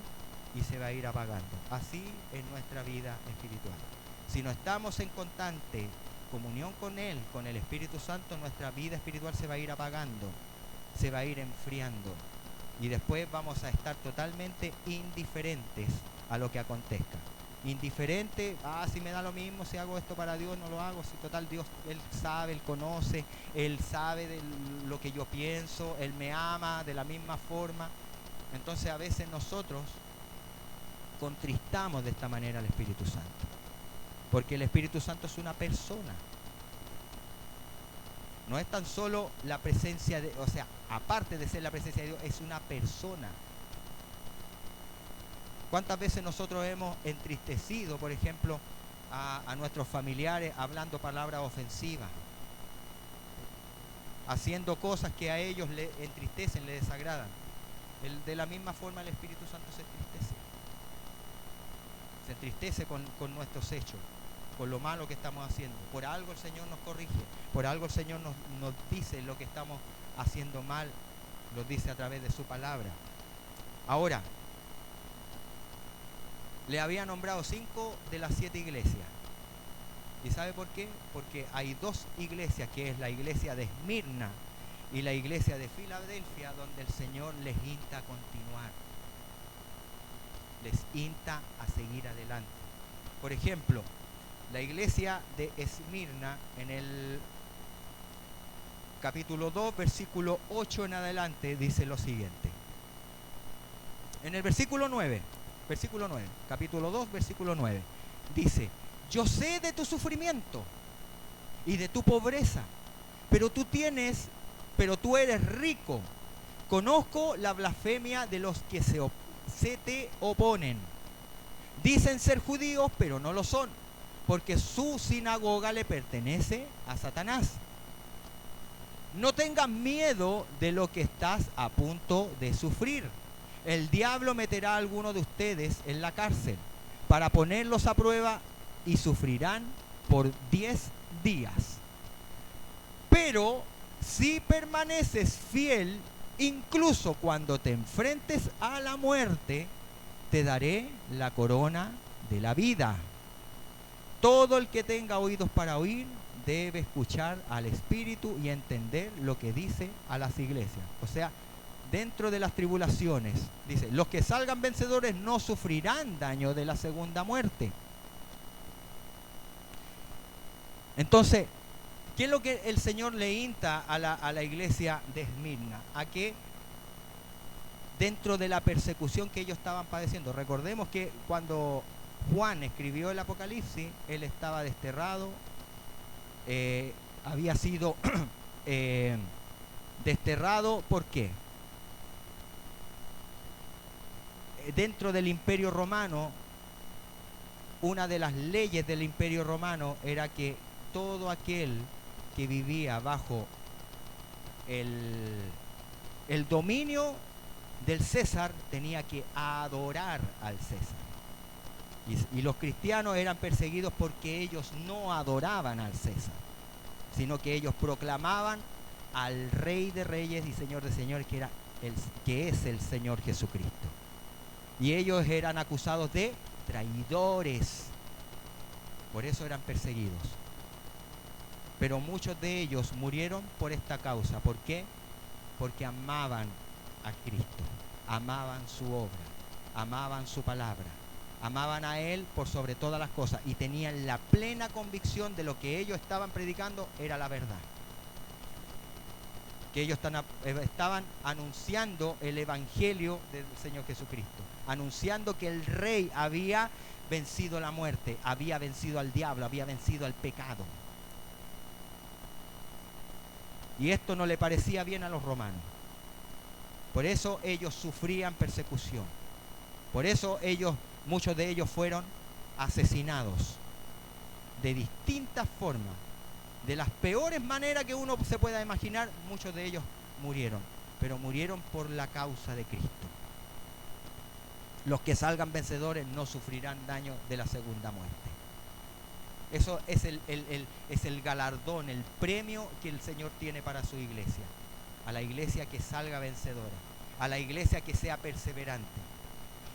y se va a ir apagando. Así es nuestra vida espiritual. Si no estamos en constante comunión con Él, con el Espíritu Santo, nuestra vida espiritual se va a ir apagando, se va a ir enfriando, y después vamos a estar totalmente indiferentes a lo que acontezca. Indiferente, si me da lo mismo, si hago esto para Dios, no lo hago, si total Dios, Él sabe, Él conoce, Él sabe de lo que yo pienso, Él me ama de la misma forma. Entonces a veces nosotros contristamos de esta manera al Espíritu Santo, porque el Espíritu Santo es una persona. No es tan solo la presencia de, o sea, aparte de ser la presencia de Dios, es una persona. ¿Cuántas veces nosotros hemos entristecido, por ejemplo, a nuestros familiares hablando palabras ofensivas, haciendo cosas que a ellos le entristecen, le desagradan? De la misma forma el Espíritu Santo se entristece con nuestros hechos, con lo malo que estamos haciendo. Por algo el Señor nos corrige, por algo el Señor nos dice lo que estamos haciendo mal, lo dice a través de su palabra. Ahora, le había nombrado 5 de las 7 iglesias. ¿Y sabe por qué? Porque hay 2 iglesias, que es la iglesia de Esmirna y la iglesia de Filadelfia, donde el Señor les insta a continuar, les insta a seguir adelante. Por ejemplo, la iglesia de Esmirna, en el capítulo 2, versículo 8 en adelante, dice lo siguiente. En el versículo 9, capítulo 2, versículo 9, dice: yo sé de tu sufrimiento y de tu pobreza, pero tú eres rico. Conozco la blasfemia de los que se te oponen. Dicen ser judíos, pero no lo son, porque su sinagoga le pertenece a Satanás. No tengas miedo de lo que estás a punto de sufrir. El diablo meterá a alguno de ustedes en la cárcel para ponerlos a prueba, y sufrirán por 10 días. Pero si permaneces fiel, incluso cuando te enfrentes a la muerte, te daré la corona de la vida. Todo el que tenga oídos para oír debe escuchar al Espíritu y entender lo que dice a las iglesias. O sea, dentro de las tribulaciones, dice, los que salgan vencedores no sufrirán daño de la segunda muerte. Entonces, ¿qué es lo que el Señor le insta a la iglesia de Esmirna? A que dentro de la persecución que ellos estaban padeciendo, recordemos que cuando Juan escribió el Apocalipsis, él estaba desterrado, había sido desterrado. ¿Por qué? Dentro del Imperio Romano, una de las leyes del Imperio Romano era que todo aquel que vivía bajo el dominio del César tenía que adorar al César. Y los cristianos eran perseguidos porque ellos no adoraban al César, sino que ellos proclamaban al Rey de Reyes y Señor de Señores, que es el Señor Jesucristo. Y ellos eran acusados de traidores, por eso eran perseguidos. Pero muchos de ellos murieron por esta causa. ¿Por qué? Porque amaban a Cristo, amaban su obra, amaban su palabra, amaban a Él por sobre todas las cosas, y tenían la plena convicción de lo que ellos estaban predicando era la verdad. Que ellos estaban anunciando el Evangelio del Señor Jesucristo, anunciando que el Rey había vencido la muerte, había vencido al diablo, había vencido al pecado. Y esto no le parecía bien a los romanos. Por eso ellos sufrían persecución. Por eso muchos de ellos fueron asesinados de distintas formas. De las peores maneras que uno se pueda imaginar, muchos de ellos murieron. Pero murieron por la causa de Cristo. Los que salgan vencedores no sufrirán daño de la segunda muerte. Eso es el galardón, el premio que el Señor tiene para su iglesia. A la iglesia que salga vencedora, a la iglesia que sea perseverante.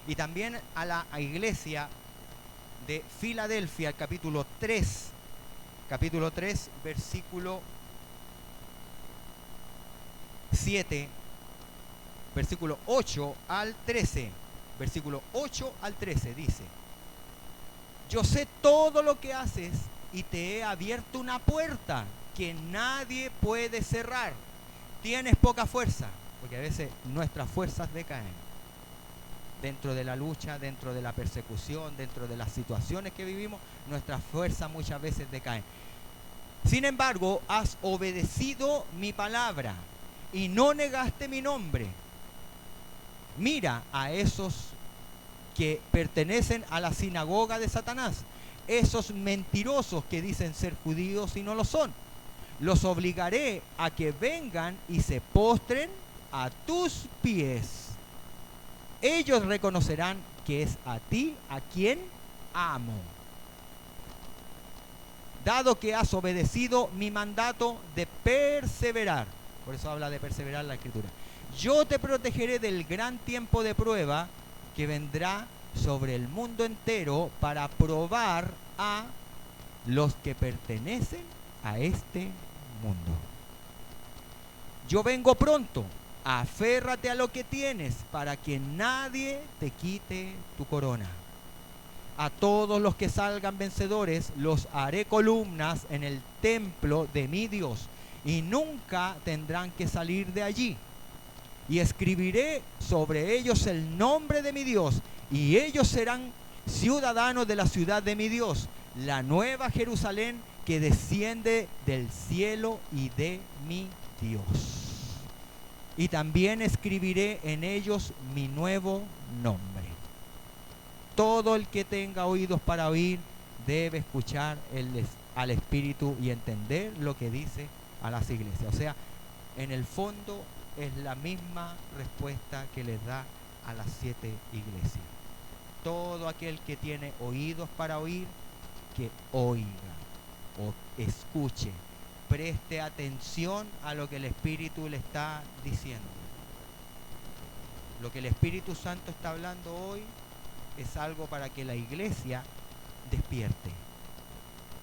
Y también a la iglesia de Filadelfia, capítulo 3, versículo 7, versículo 8 al 13. Versículo 8 al 13 dice: yo sé todo lo que haces y te he abierto una puerta que nadie puede cerrar. Tienes poca fuerza, porque a veces nuestras fuerzas decaen. Dentro de la lucha, dentro de la persecución, dentro de las situaciones que vivimos, nuestras fuerzas muchas veces decaen. Sin embargo, has obedecido mi palabra y no negaste mi nombre. Mira a esos que pertenecen a la sinagoga de Satanás, esos mentirosos que dicen ser judíos y no lo son. Los obligaré a que vengan y se postren a tus pies. Ellos reconocerán que es a ti a quien amo. Dado que has obedecido mi mandato de perseverar, por eso habla de perseverar la Escritura, yo te protegeré del gran tiempo de prueba que vendrá sobre el mundo entero para probar a los que pertenecen a este mundo. Yo vengo pronto. Aférrate a lo que tienes para que nadie te quite tu corona. A todos los que salgan vencedores los haré columnas en el templo de mi Dios y nunca tendrán que salir de allí. Y escribiré sobre ellos el nombre de mi Dios y ellos serán ciudadanos de la ciudad de mi Dios, la nueva Jerusalén que desciende del cielo y de mi Dios. Y también escribiré en ellos mi nuevo nombre. Todo el que tenga oídos para oír debe escuchar al Espíritu y entender lo que dice a las iglesias. O sea, en el fondo es la misma respuesta que les da a las 7 iglesias. Todo aquel que tiene oídos para oír, que oiga o escuche. Preste atención a lo que el Espíritu le está diciendo. Lo que el Espíritu Santo está hablando hoy es algo para que la iglesia despierte.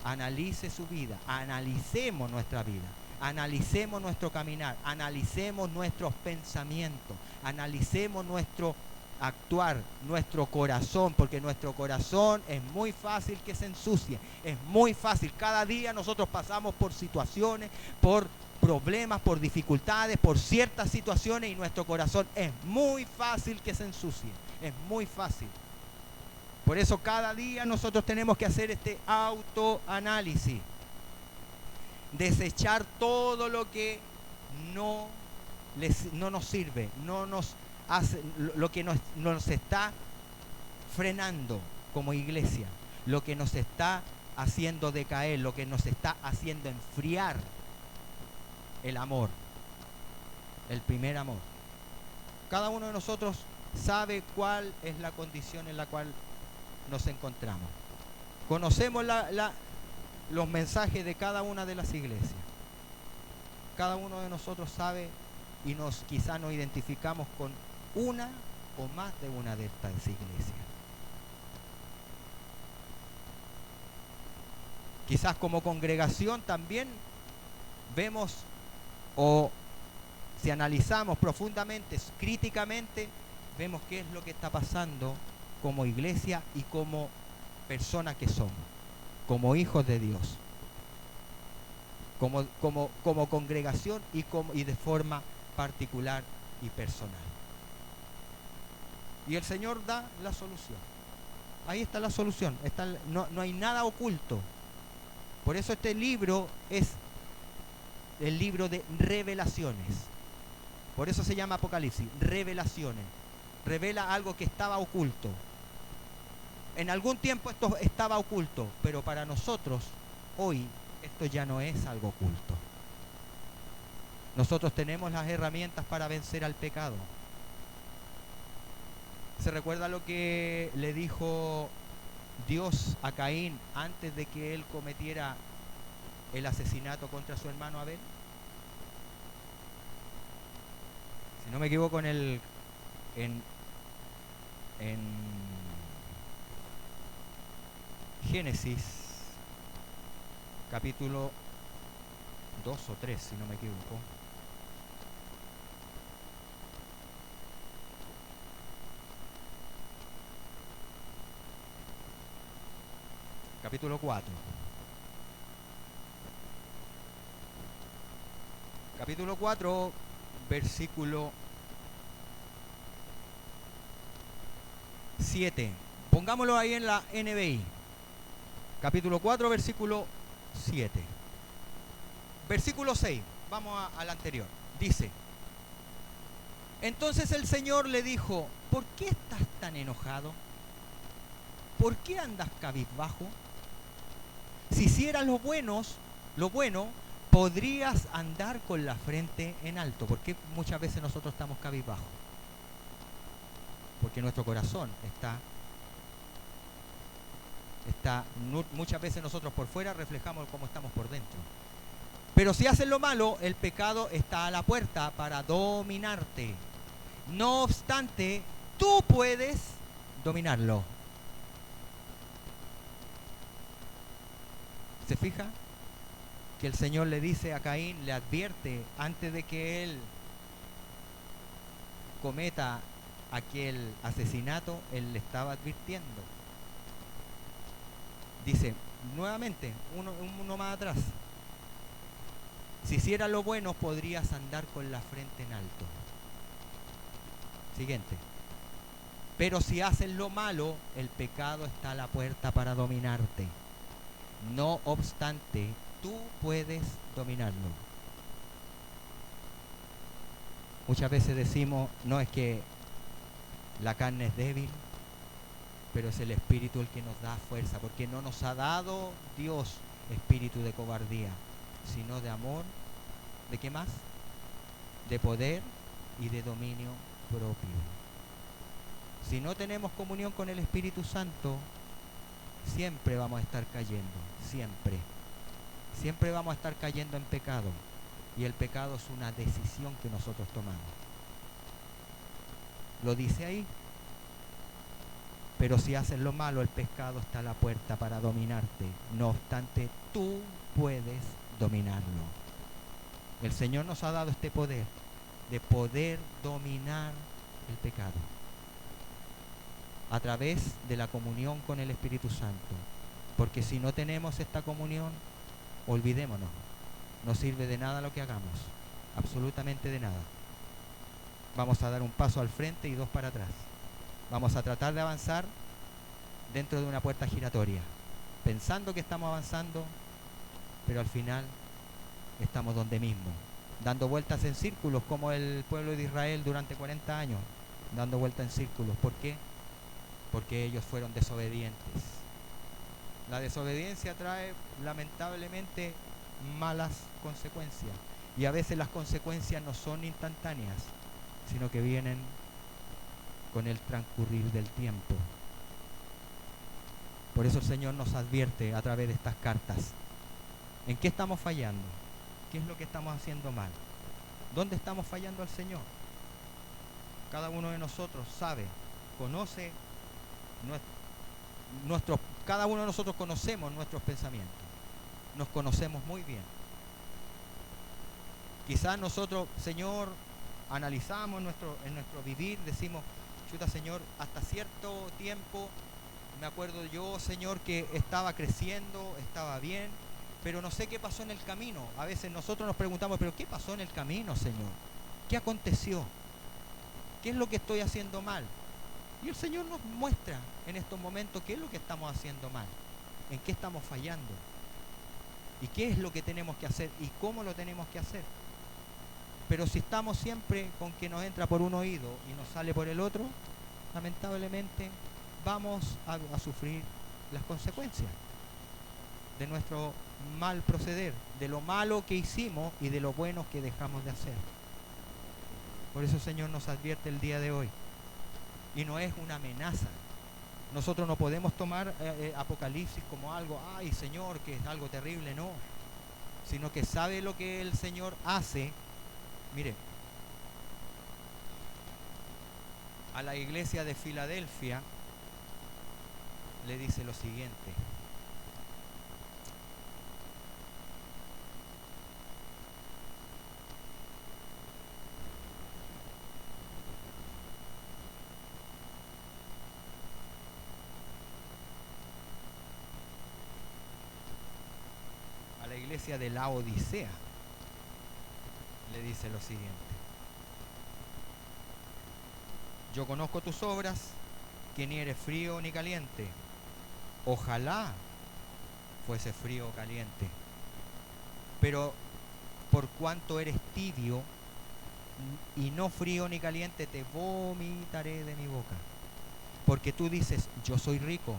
Analice su vida, analicemos nuestra vida, analicemos nuestro caminar, analicemos nuestros pensamientos, analicemos nuestro actuar, nuestro corazón, porque nuestro corazón es muy fácil que se ensucie, es muy fácil. Cada día nosotros pasamos por situaciones, por problemas, por dificultades, por ciertas situaciones y nuestro corazón es muy fácil que se ensucie, es muy fácil. Por eso cada día nosotros tenemos que hacer este autoanálisis, desechar todo lo que no nos sirve, no nos hace, lo que nos está frenando como iglesia, lo que nos está haciendo decaer, lo que nos está haciendo enfriar el amor, el primer amor. Cada uno de nosotros sabe cuál es la condición en la cual nos encontramos. Conocemos los mensajes de cada una de las iglesias. Cada uno de nosotros sabe y quizá nos identificamos con una o más de una de estas iglesias. Quizás como congregación también vemos, o si analizamos profundamente, críticamente, vemos qué es lo que está pasando como iglesia y como personas que somos, como hijos de Dios, como congregación y de forma particular y personal. Y el Señor da la solución. Ahí está la solución. No hay nada oculto. Por eso este libro es el libro de revelaciones. Por eso se llama Apocalipsis, revelaciones. Revela algo que estaba oculto. En algún tiempo esto estaba oculto, pero para nosotros hoy esto ya no es algo oculto. Nosotros tenemos las herramientas para vencer al pecado. ¿Se recuerda lo que le dijo Dios a Caín antes de que él cometiera el asesinato contra su hermano Abel? Si no me equivoco, en Génesis, capítulo 2 o 3, si no me equivoco. Capítulo 4. Capítulo 4, versículo 7. Pongámoslo ahí en la NBI. Capítulo 4, versículo 7. Versículo 6. Vamos al anterior. Dice: entonces el Señor le dijo: ¿por qué estás tan enojado? ¿Por qué andas cabizbajo? Si hicieras lo bueno, podrías andar con la frente en alto. ¿Por qué muchas veces nosotros estamos cabizbajos? Porque nuestro corazón está muchas veces nosotros por fuera reflejamos cómo estamos por dentro. Pero si haces lo malo, el pecado está a la puerta para dominarte. No obstante, tú puedes dominarlo. ¿Se fija? Que el Señor le dice a Caín, le advierte antes de que él cometa aquel asesinato, él le estaba advirtiendo. Dice nuevamente, uno más atrás: si hicieras lo bueno, podrías andar con la frente en alto. Siguiente: pero si haces lo malo, el pecado está a la puerta para dominarte. No obstante, tú puedes dominarlo. Muchas veces decimos, no, es que la carne es débil, pero es el Espíritu el que nos da fuerza, porque no nos ha dado Dios espíritu de cobardía, sino de amor. ¿De qué más? De poder y de dominio propio. Si no tenemos comunión con el Espíritu Santo, siempre vamos a estar cayendo, siempre vamos a estar cayendo en pecado, y el pecado es una decisión que nosotros tomamos. Lo dice ahí: pero si haces lo malo, el pecado está a la puerta para dominarte. No obstante, tú puedes dominarlo. El Señor nos ha dado este poder de poder dominar el pecado a través de la comunión con el Espíritu Santo. Porque si no tenemos esta comunión, olvidémonos, no sirve de nada lo que hagamos, absolutamente de nada. Vamos a dar un paso al frente y dos para atrás. Vamos a tratar de avanzar dentro de una puerta giratoria, pensando que estamos avanzando, pero al final estamos donde mismo, dando vueltas en círculos, como el pueblo de Israel durante 40 años, dando vueltas en círculos. ¿Por qué? Porque ellos fueron desobedientes. La desobediencia trae lamentablemente malas consecuencias, y a veces las consecuencias no son instantáneas, sino que vienen con el transcurrir del tiempo. Por eso el Señor nos advierte a través de estas cartas. ¿En qué estamos fallando? ¿Qué es lo que estamos haciendo mal? ¿Dónde estamos fallando al Señor? Cada uno de nosotros sabe, conoce cada uno de nosotros conocemos nuestros pensamientos. Nos conocemos muy bien. Quizás nosotros, Señor, analizamos en nuestro vivir, decimos: chuta, Señor, hasta cierto tiempo me acuerdo yo, Señor, que estaba creciendo, estaba bien, pero no sé qué pasó en el camino. A veces nosotros nos preguntamos: pero ¿qué pasó en el camino, Señor? ¿Qué aconteció? ¿Qué es lo que estoy haciendo mal? Y el Señor nos muestra en estos momentos qué es lo que estamos haciendo mal, en qué estamos fallando, y qué es lo que tenemos que hacer y cómo lo tenemos que hacer. Pero si estamos siempre con que nos entra por un oído y nos sale por el otro, lamentablemente vamos a sufrir las consecuencias de nuestro mal proceder, de lo malo que hicimos y de lo bueno que dejamos de hacer. Por eso el Señor nos advierte el día de hoy. Y no es una amenaza, Nosotros no podemos tomar Apocalipsis como algo, ay Señor, que es algo terrible, no. Sino que sabe lo que el Señor hace. Mire, a la iglesia de Filadelfia le dice lo siguiente. A la iglesia de la Odisea le dice lo siguiente. Yo conozco tus obras, que ni eres frío ni caliente. Ojalá fuese frío o caliente. Pero por cuanto eres tibio y no frío ni caliente, te vomitaré de mi boca. Porque tú dices, yo soy rico.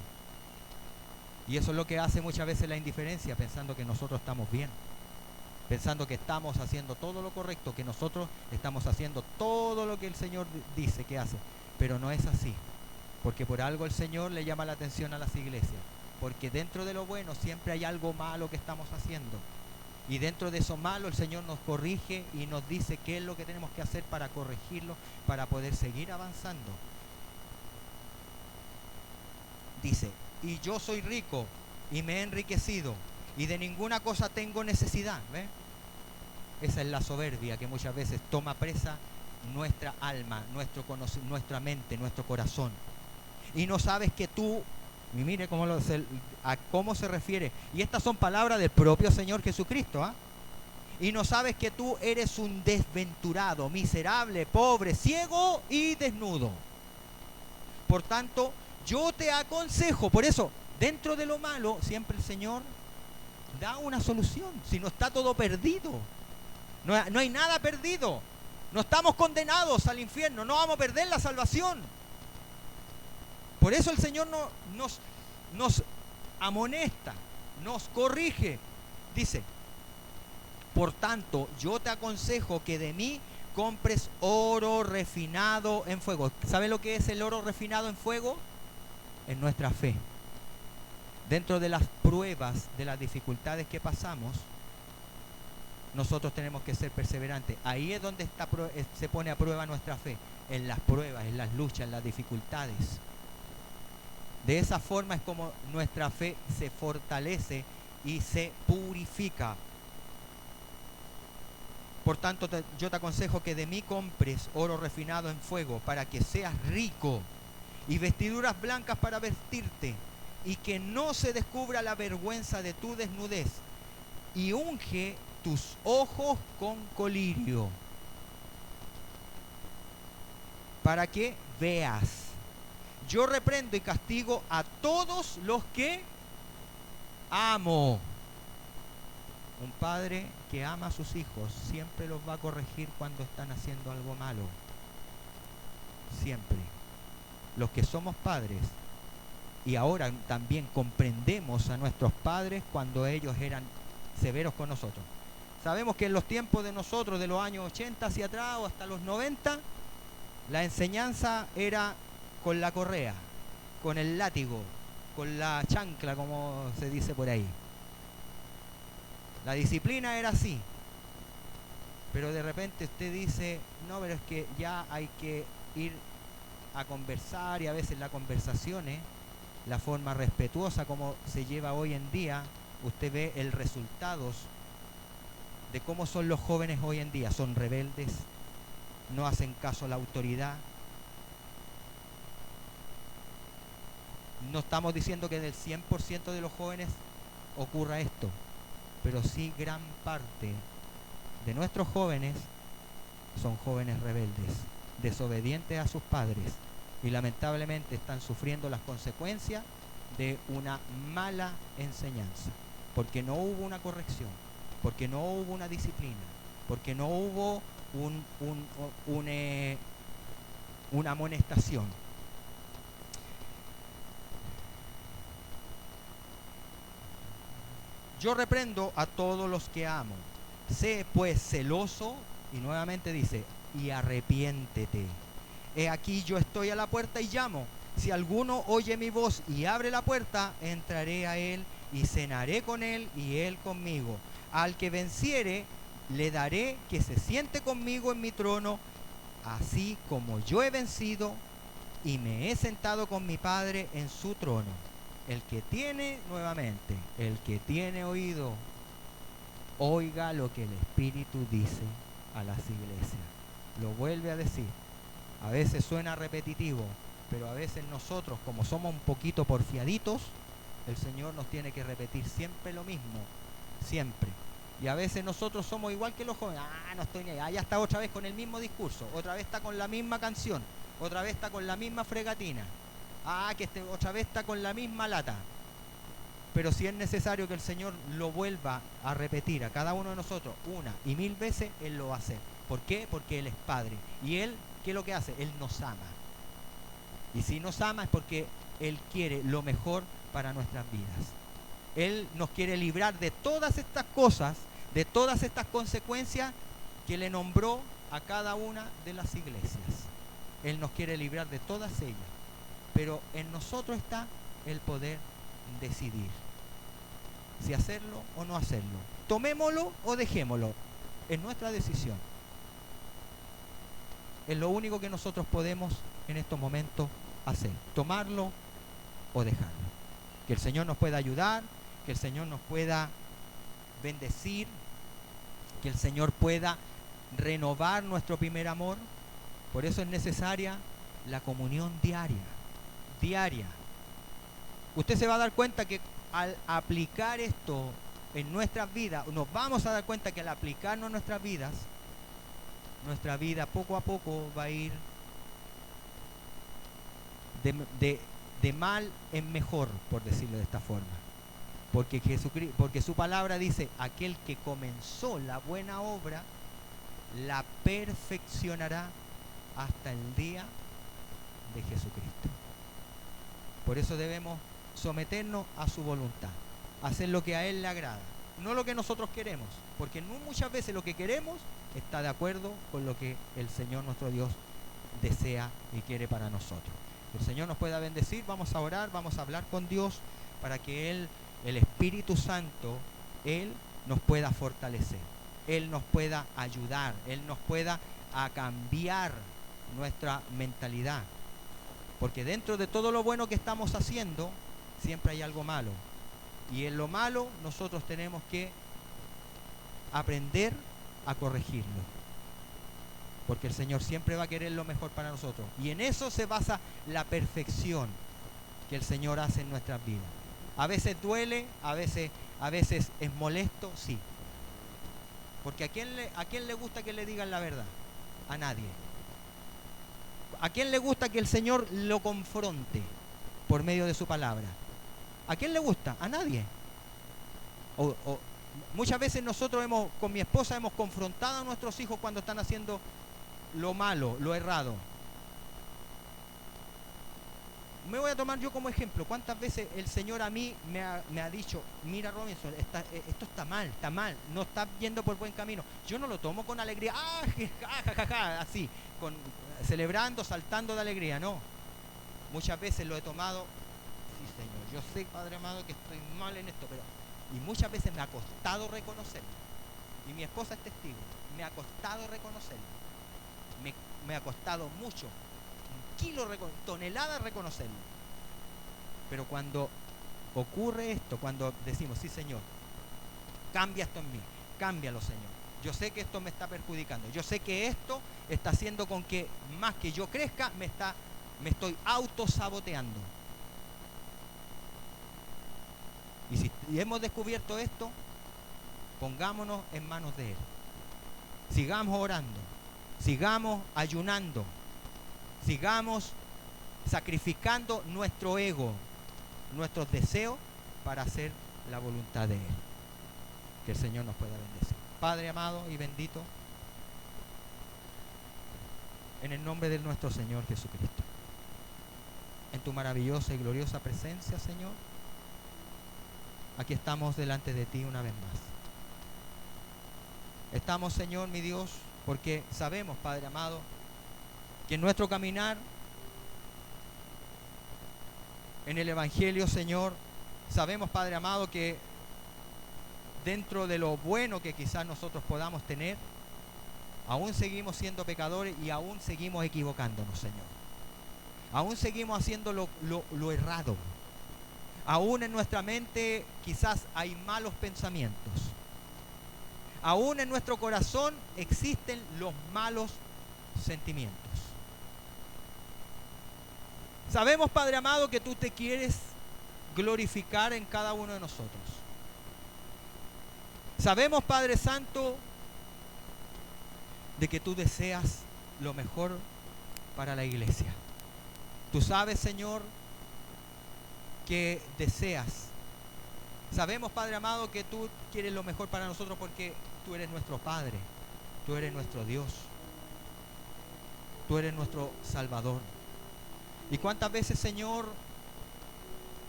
Y eso es lo que hace muchas veces la indiferencia, pensando que nosotros estamos bien. Pensando que estamos haciendo todo lo correcto, que nosotros estamos haciendo todo lo que el Señor dice que hace. Pero no es así. Porque por algo el Señor le llama la atención a las iglesias. Porque dentro de lo bueno siempre hay algo malo que estamos haciendo. Y dentro de eso malo el Señor nos corrige y nos dice qué es lo que tenemos que hacer para corregirlo, para poder seguir avanzando. Dice, y yo soy rico y me he enriquecido y de ninguna cosa tengo necesidad. ¿Ve? Esa es la soberbia que muchas veces toma presa nuestra alma, nuestra mente, nuestro corazón. Y no sabes que tú, y mire a cómo se refiere. Y estas son palabras del propio Señor Jesucristo. ¿Ah? Y no sabes que tú eres un desventurado, miserable, pobre, ciego y desnudo. Por tanto, yo te aconsejo, por eso, dentro de lo malo, siempre el Señor da una solución. Si no está todo perdido, no hay nada perdido. No estamos condenados al infierno, no vamos a perder la salvación. Por eso el Señor nos amonesta, nos corrige. Dice, por tanto, yo te aconsejo que de mí compres oro refinado en fuego. ¿Sabe lo que es el oro refinado en fuego? En nuestra fe. Dentro de las pruebas, de las dificultades que pasamos, nosotros tenemos que ser perseverantes. Ahí es donde se pone a prueba nuestra fe, en las pruebas, en las luchas, en las dificultades. De esa forma es como nuestra fe se fortalece y se purifica. Por tanto, yo te aconsejo que de mí compres oro refinado en fuego para que seas rico y vestiduras blancas para vestirte y que no se descubra la vergüenza de tu desnudez y unge tus ojos con colirio para que veas. Yo reprendo y castigo a todos los que amo. Un padre que ama a sus hijos siempre los va a corregir cuando están haciendo algo malo. Siempre. Los que somos padres y ahora también comprendemos a nuestros padres cuando ellos eran severos con nosotros. Sabemos que en los tiempos de nosotros, de los años 80 hacia atrás o hasta los 90, la enseñanza era con la correa, con el látigo, con la chancla, como se dice por ahí. La disciplina era así. Pero de repente usted dice, no, pero es que ya hay que ir a conversar, y a veces la conversación, la forma respetuosa como se lleva hoy en día, usted ve el resultados de cómo son los jóvenes hoy en día. Son rebeldes, no hacen caso a la autoridad. No estamos diciendo que del 100% de los jóvenes ocurra esto, pero sí gran parte de nuestros jóvenes son jóvenes rebeldes, desobedientes a sus padres, y lamentablemente están sufriendo las consecuencias de una mala enseñanza, porque no hubo una corrección, porque no hubo una disciplina, porque no hubo una amonestación. Yo reprendo a todos los que amo. Sé pues celoso, y nuevamente dice, y arrepiéntete. He aquí yo estoy a la puerta y llamo. Si alguno oye mi voz y abre la puerta, entraré a él y cenaré con él y él conmigo. Al que venciere, le daré que se siente conmigo en mi trono, así como yo he vencido y me he sentado con mi Padre en su trono. El que tiene, nuevamente, el que tiene oído, oiga lo que el Espíritu dice a las iglesias. Lo vuelve a decir. A veces suena repetitivo, pero a veces nosotros, como somos un poquito porfiaditos, el Señor nos tiene que repetir siempre lo mismo, siempre. Y a veces nosotros somos igual que los jóvenes. No estoy ni ahí. Ya está otra vez con el mismo discurso, otra vez está con la misma canción, otra vez está con la misma fregatina. Otra vez está con la misma lata. Pero si es necesario que el Señor lo vuelva a repetir a cada uno de nosotros una y mil veces, Él lo va a hacer. ¿Por qué? Porque Él es Padre. Y Él, ¿qué es lo que hace? Él nos ama. Y si nos ama es porque Él quiere lo mejor para nuestras vidas. Él nos quiere librar de todas estas cosas, de todas estas consecuencias que le nombró a cada una de las iglesias. Él nos quiere librar de todas ellas. Pero en nosotros está el poder decidir si hacerlo o no hacerlo. Tomémoslo o dejémoslo. Es nuestra decisión. Es lo único que nosotros podemos en estos momentos hacer. Tomarlo o dejarlo. Que el Señor nos pueda ayudar, que el Señor nos pueda bendecir, que el Señor pueda renovar nuestro primer amor. Por eso es necesaria la comunión diaria. Usted se va a dar cuenta que al aplicar esto en nuestras vidas, nos vamos a dar cuenta que al aplicarlo en nuestras vidas, nuestra vida poco a poco va a ir de mal en mejor, por decirlo de esta forma. Porque su palabra dice, aquel que comenzó la buena obra, la perfeccionará hasta el día de Jesucristo. Por eso debemos someternos a su voluntad, hacer lo que a Él le agrada, no lo que nosotros queremos, porque muchas veces lo que queremos está de acuerdo con lo que el Señor nuestro Dios desea y quiere para nosotros. Que el Señor nos pueda bendecir. Vamos a orar, vamos a hablar con Dios para que Él, el Espíritu Santo, Él nos pueda fortalecer, Él nos pueda ayudar, Él nos pueda a cambiar nuestra mentalidad. Porque dentro de todo lo bueno que estamos haciendo, siempre hay algo malo. Y en lo malo nosotros tenemos que aprender a corregirlo. Porque el Señor siempre va a querer lo mejor para nosotros. Y en eso se basa la perfección que el Señor hace en nuestras vidas. A veces duele, a veces es molesto, sí. Porque ¿a quién le gusta que le digan la verdad? A nadie. ¿A quién le gusta que el Señor lo confronte por medio de su palabra? ¿A quién le gusta? A nadie. Muchas veces nosotros con mi esposa hemos confrontado a nuestros hijos cuando están haciendo lo malo, lo errado. Me voy a tomar yo como ejemplo. ¿Cuántas veces el Señor a mí me ha dicho, mira Robinson, esto está mal, no está yendo por buen camino? Yo no lo tomo con alegría, así, celebrando, saltando de alegría, no. Muchas veces lo he tomado, sí Señor, yo sé, Padre amado, que estoy mal en esto, y muchas veces me ha costado reconocerlo. Y mi esposa es testigo, me ha costado reconocerlo. Me ha costado mucho, toneladas reconocerlo. Pero cuando ocurre esto, cuando decimos, sí Señor, cambia esto en mí, cámbialo Señor. Yo sé que esto me está perjudicando, yo sé que esto está haciendo con que más que yo crezca, me estoy autosaboteando. Y si hemos descubierto esto, pongámonos en manos de Él. Sigamos orando, sigamos ayunando, sigamos sacrificando nuestro ego, nuestros deseos para hacer la voluntad de Él. Que el Señor nos pueda bendecir. Padre amado y bendito, en el nombre de nuestro Señor Jesucristo, en tu maravillosa y gloriosa presencia, Señor, aquí estamos delante de ti una vez más. Estamos, Señor, mi Dios, porque sabemos, Padre amado, que en nuestro caminar en el Evangelio, Señor, sabemos, Padre amado, que dentro de lo bueno que quizás nosotros podamos tener, aún seguimos siendo pecadores y aún seguimos equivocándonos, Señor. Aún seguimos haciendo lo errado. Aún en nuestra mente quizás hay malos pensamientos. Aún en nuestro corazón existen los malos sentimientos. Sabemos, Padre amado, que tú te quieres glorificar en cada uno de nosotros. Sabemos, Padre Santo, de que tú deseas lo mejor para la iglesia. Tú sabes, Señor, que deseas. Sabemos, Padre amado, que tú quieres lo mejor para nosotros porque tú eres nuestro Padre, tú eres nuestro Dios, tú eres nuestro Salvador. ¿Y cuántas veces, Señor,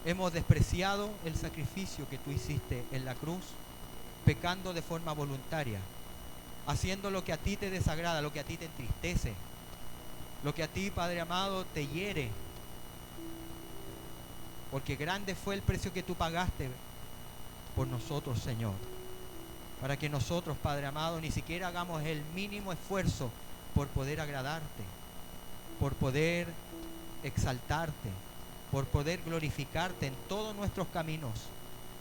hemos despreciado el sacrificio que tú hiciste en la cruz, pecando de forma voluntaria, haciendo lo que a ti te desagrada, lo que a ti te entristece, lo que a ti, Padre amado, te hiere? Porque grande fue el precio que tú pagaste por nosotros, Señor, para que nosotros, Padre amado, ni siquiera hagamos el mínimo esfuerzo por poder agradarte, por poder exaltarte, por poder glorificarte en todos nuestros caminos,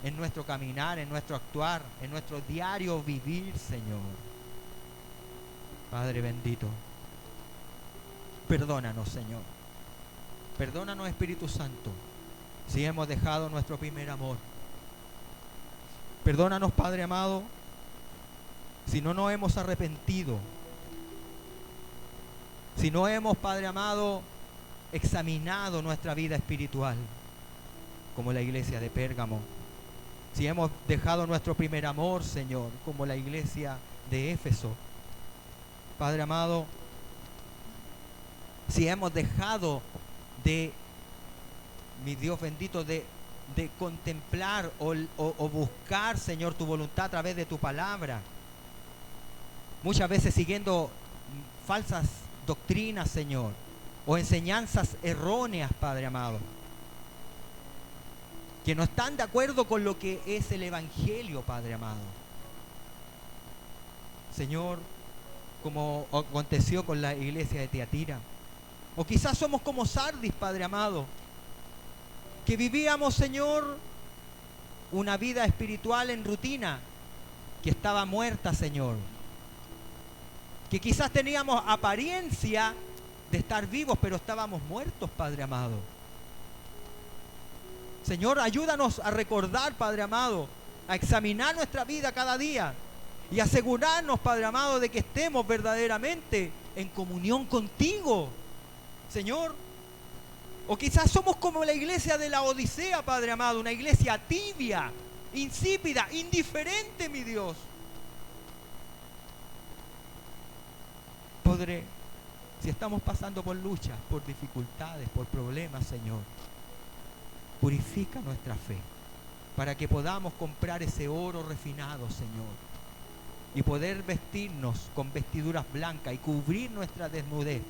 en nuestro caminar, en nuestro actuar, en nuestro diario vivir, Señor. Padre bendito, perdónanos, Señor. Perdónanos, Espíritu Santo, si hemos dejado nuestro primer amor. Perdónanos, Padre amado, si no nos hemos arrepentido, si no hemos, Padre amado, examinado nuestra vida espiritual, como la iglesia de Pérgamo. Si hemos dejado nuestro primer amor, Señor, como la iglesia de Éfeso. Padre amado, si hemos dejado de, mi Dios bendito, de contemplar o buscar, Señor, tu voluntad a través de tu palabra, muchas veces siguiendo falsas doctrinas, Señor, o enseñanzas erróneas, Padre amado, que no están de acuerdo con lo que es el Evangelio, Padre amado. Señor, como aconteció con la iglesia de Tiatira, o quizás somos como Sardis, Padre amado, que vivíamos, Señor, una vida espiritual en rutina, que estaba muerta, Señor, que quizás teníamos apariencia de estar vivos, pero estábamos muertos, Padre amado. Señor, ayúdanos a recordar, Padre amado, a examinar nuestra vida cada día y asegurarnos, Padre amado, de que estemos verdaderamente en comunión contigo, Señor. O quizás somos como la iglesia de la Odisea, Padre amado, una iglesia tibia, insípida, indiferente, mi Dios. Padre, si estamos pasando por luchas, por dificultades, por problemas, Señor, purifica nuestra fe para que podamos comprar ese oro refinado, Señor, y poder vestirnos con vestiduras blancas y cubrir nuestra desnudez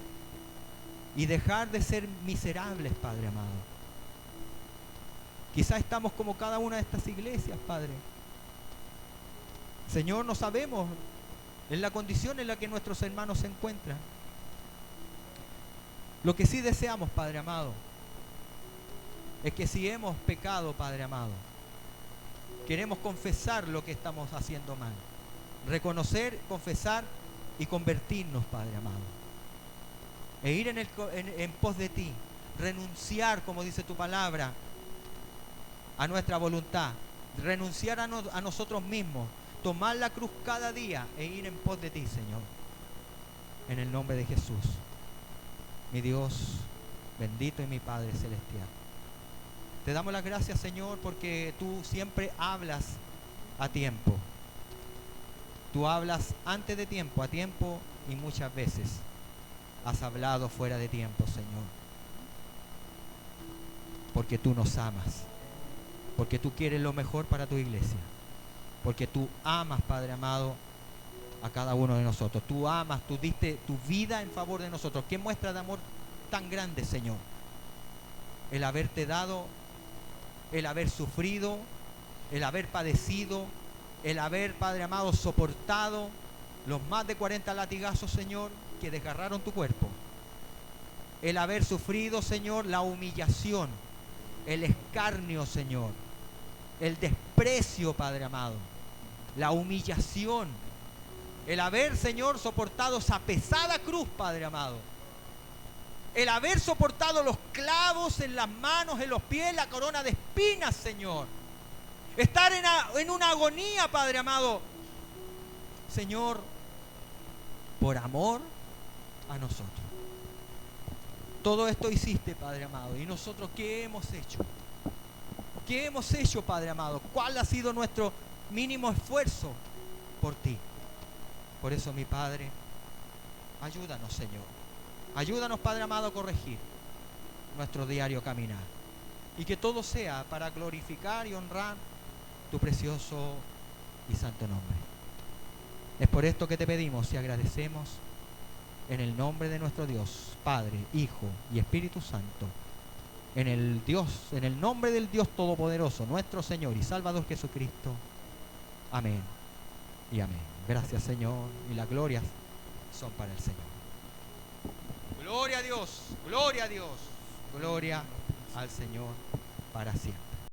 y dejar de ser miserables, Padre amado. Quizás estamos como cada una de estas iglesias, Padre. Señor, no sabemos en la condición en la que nuestros hermanos se encuentran. Lo que sí deseamos, Padre amado, es que si hemos pecado, Padre amado, queremos confesar lo que estamos haciendo mal. Reconocer, confesar y convertirnos, Padre amado. E ir en pos de ti. Renunciar, como dice tu palabra, a nuestra voluntad. Renunciar a nosotros mismos. Tomar la cruz cada día e ir en pos de ti, Señor. En el nombre de Jesús. Mi Dios bendito y mi Padre celestial. Te damos las gracias, Señor, porque tú siempre hablas a tiempo. Tú hablas antes de tiempo, a tiempo, y muchas veces has hablado fuera de tiempo, Señor. Porque tú nos amas. Porque tú quieres lo mejor para tu iglesia. Porque tú amas, Padre amado, a cada uno de nosotros. Tú amas, tú diste tu vida en favor de nosotros. ¿Qué muestra de amor tan grande, Señor? El haberte dado el haber sufrido, el haber padecido, el haber, Padre amado, soportado los más de 40 latigazos, Señor, que desgarraron tu cuerpo. El haber sufrido, Señor, la humillación, el escarnio, Señor, el desprecio, Padre amado, la humillación, el haber, Señor, soportado esa pesada cruz, Padre amado, el haber soportado los clavos en las manos, en los pies, la corona de espinas, Señor, estar en una agonía, Padre amado, Señor, por amor a nosotros. Todo esto hiciste, Padre amado. ¿Y nosotros qué hemos hecho? ¿Qué hemos hecho, Padre amado? ¿Cuál ha sido nuestro mínimo esfuerzo por ti? Por eso, mi Padre, ayúdanos, Señor. Ayúdanos, Padre amado, a corregir nuestro diario caminar. Y que todo sea para glorificar y honrar tu precioso y santo nombre. Es por esto que te pedimos y agradecemos en el nombre de nuestro Dios, Padre, Hijo y Espíritu Santo. En el nombre del Dios Todopoderoso, nuestro Señor y Salvador Jesucristo. Amén y amén. Gracias, Señor, y las glorias son para el Señor. Gloria a Dios, gloria a Dios, gloria al Señor para siempre.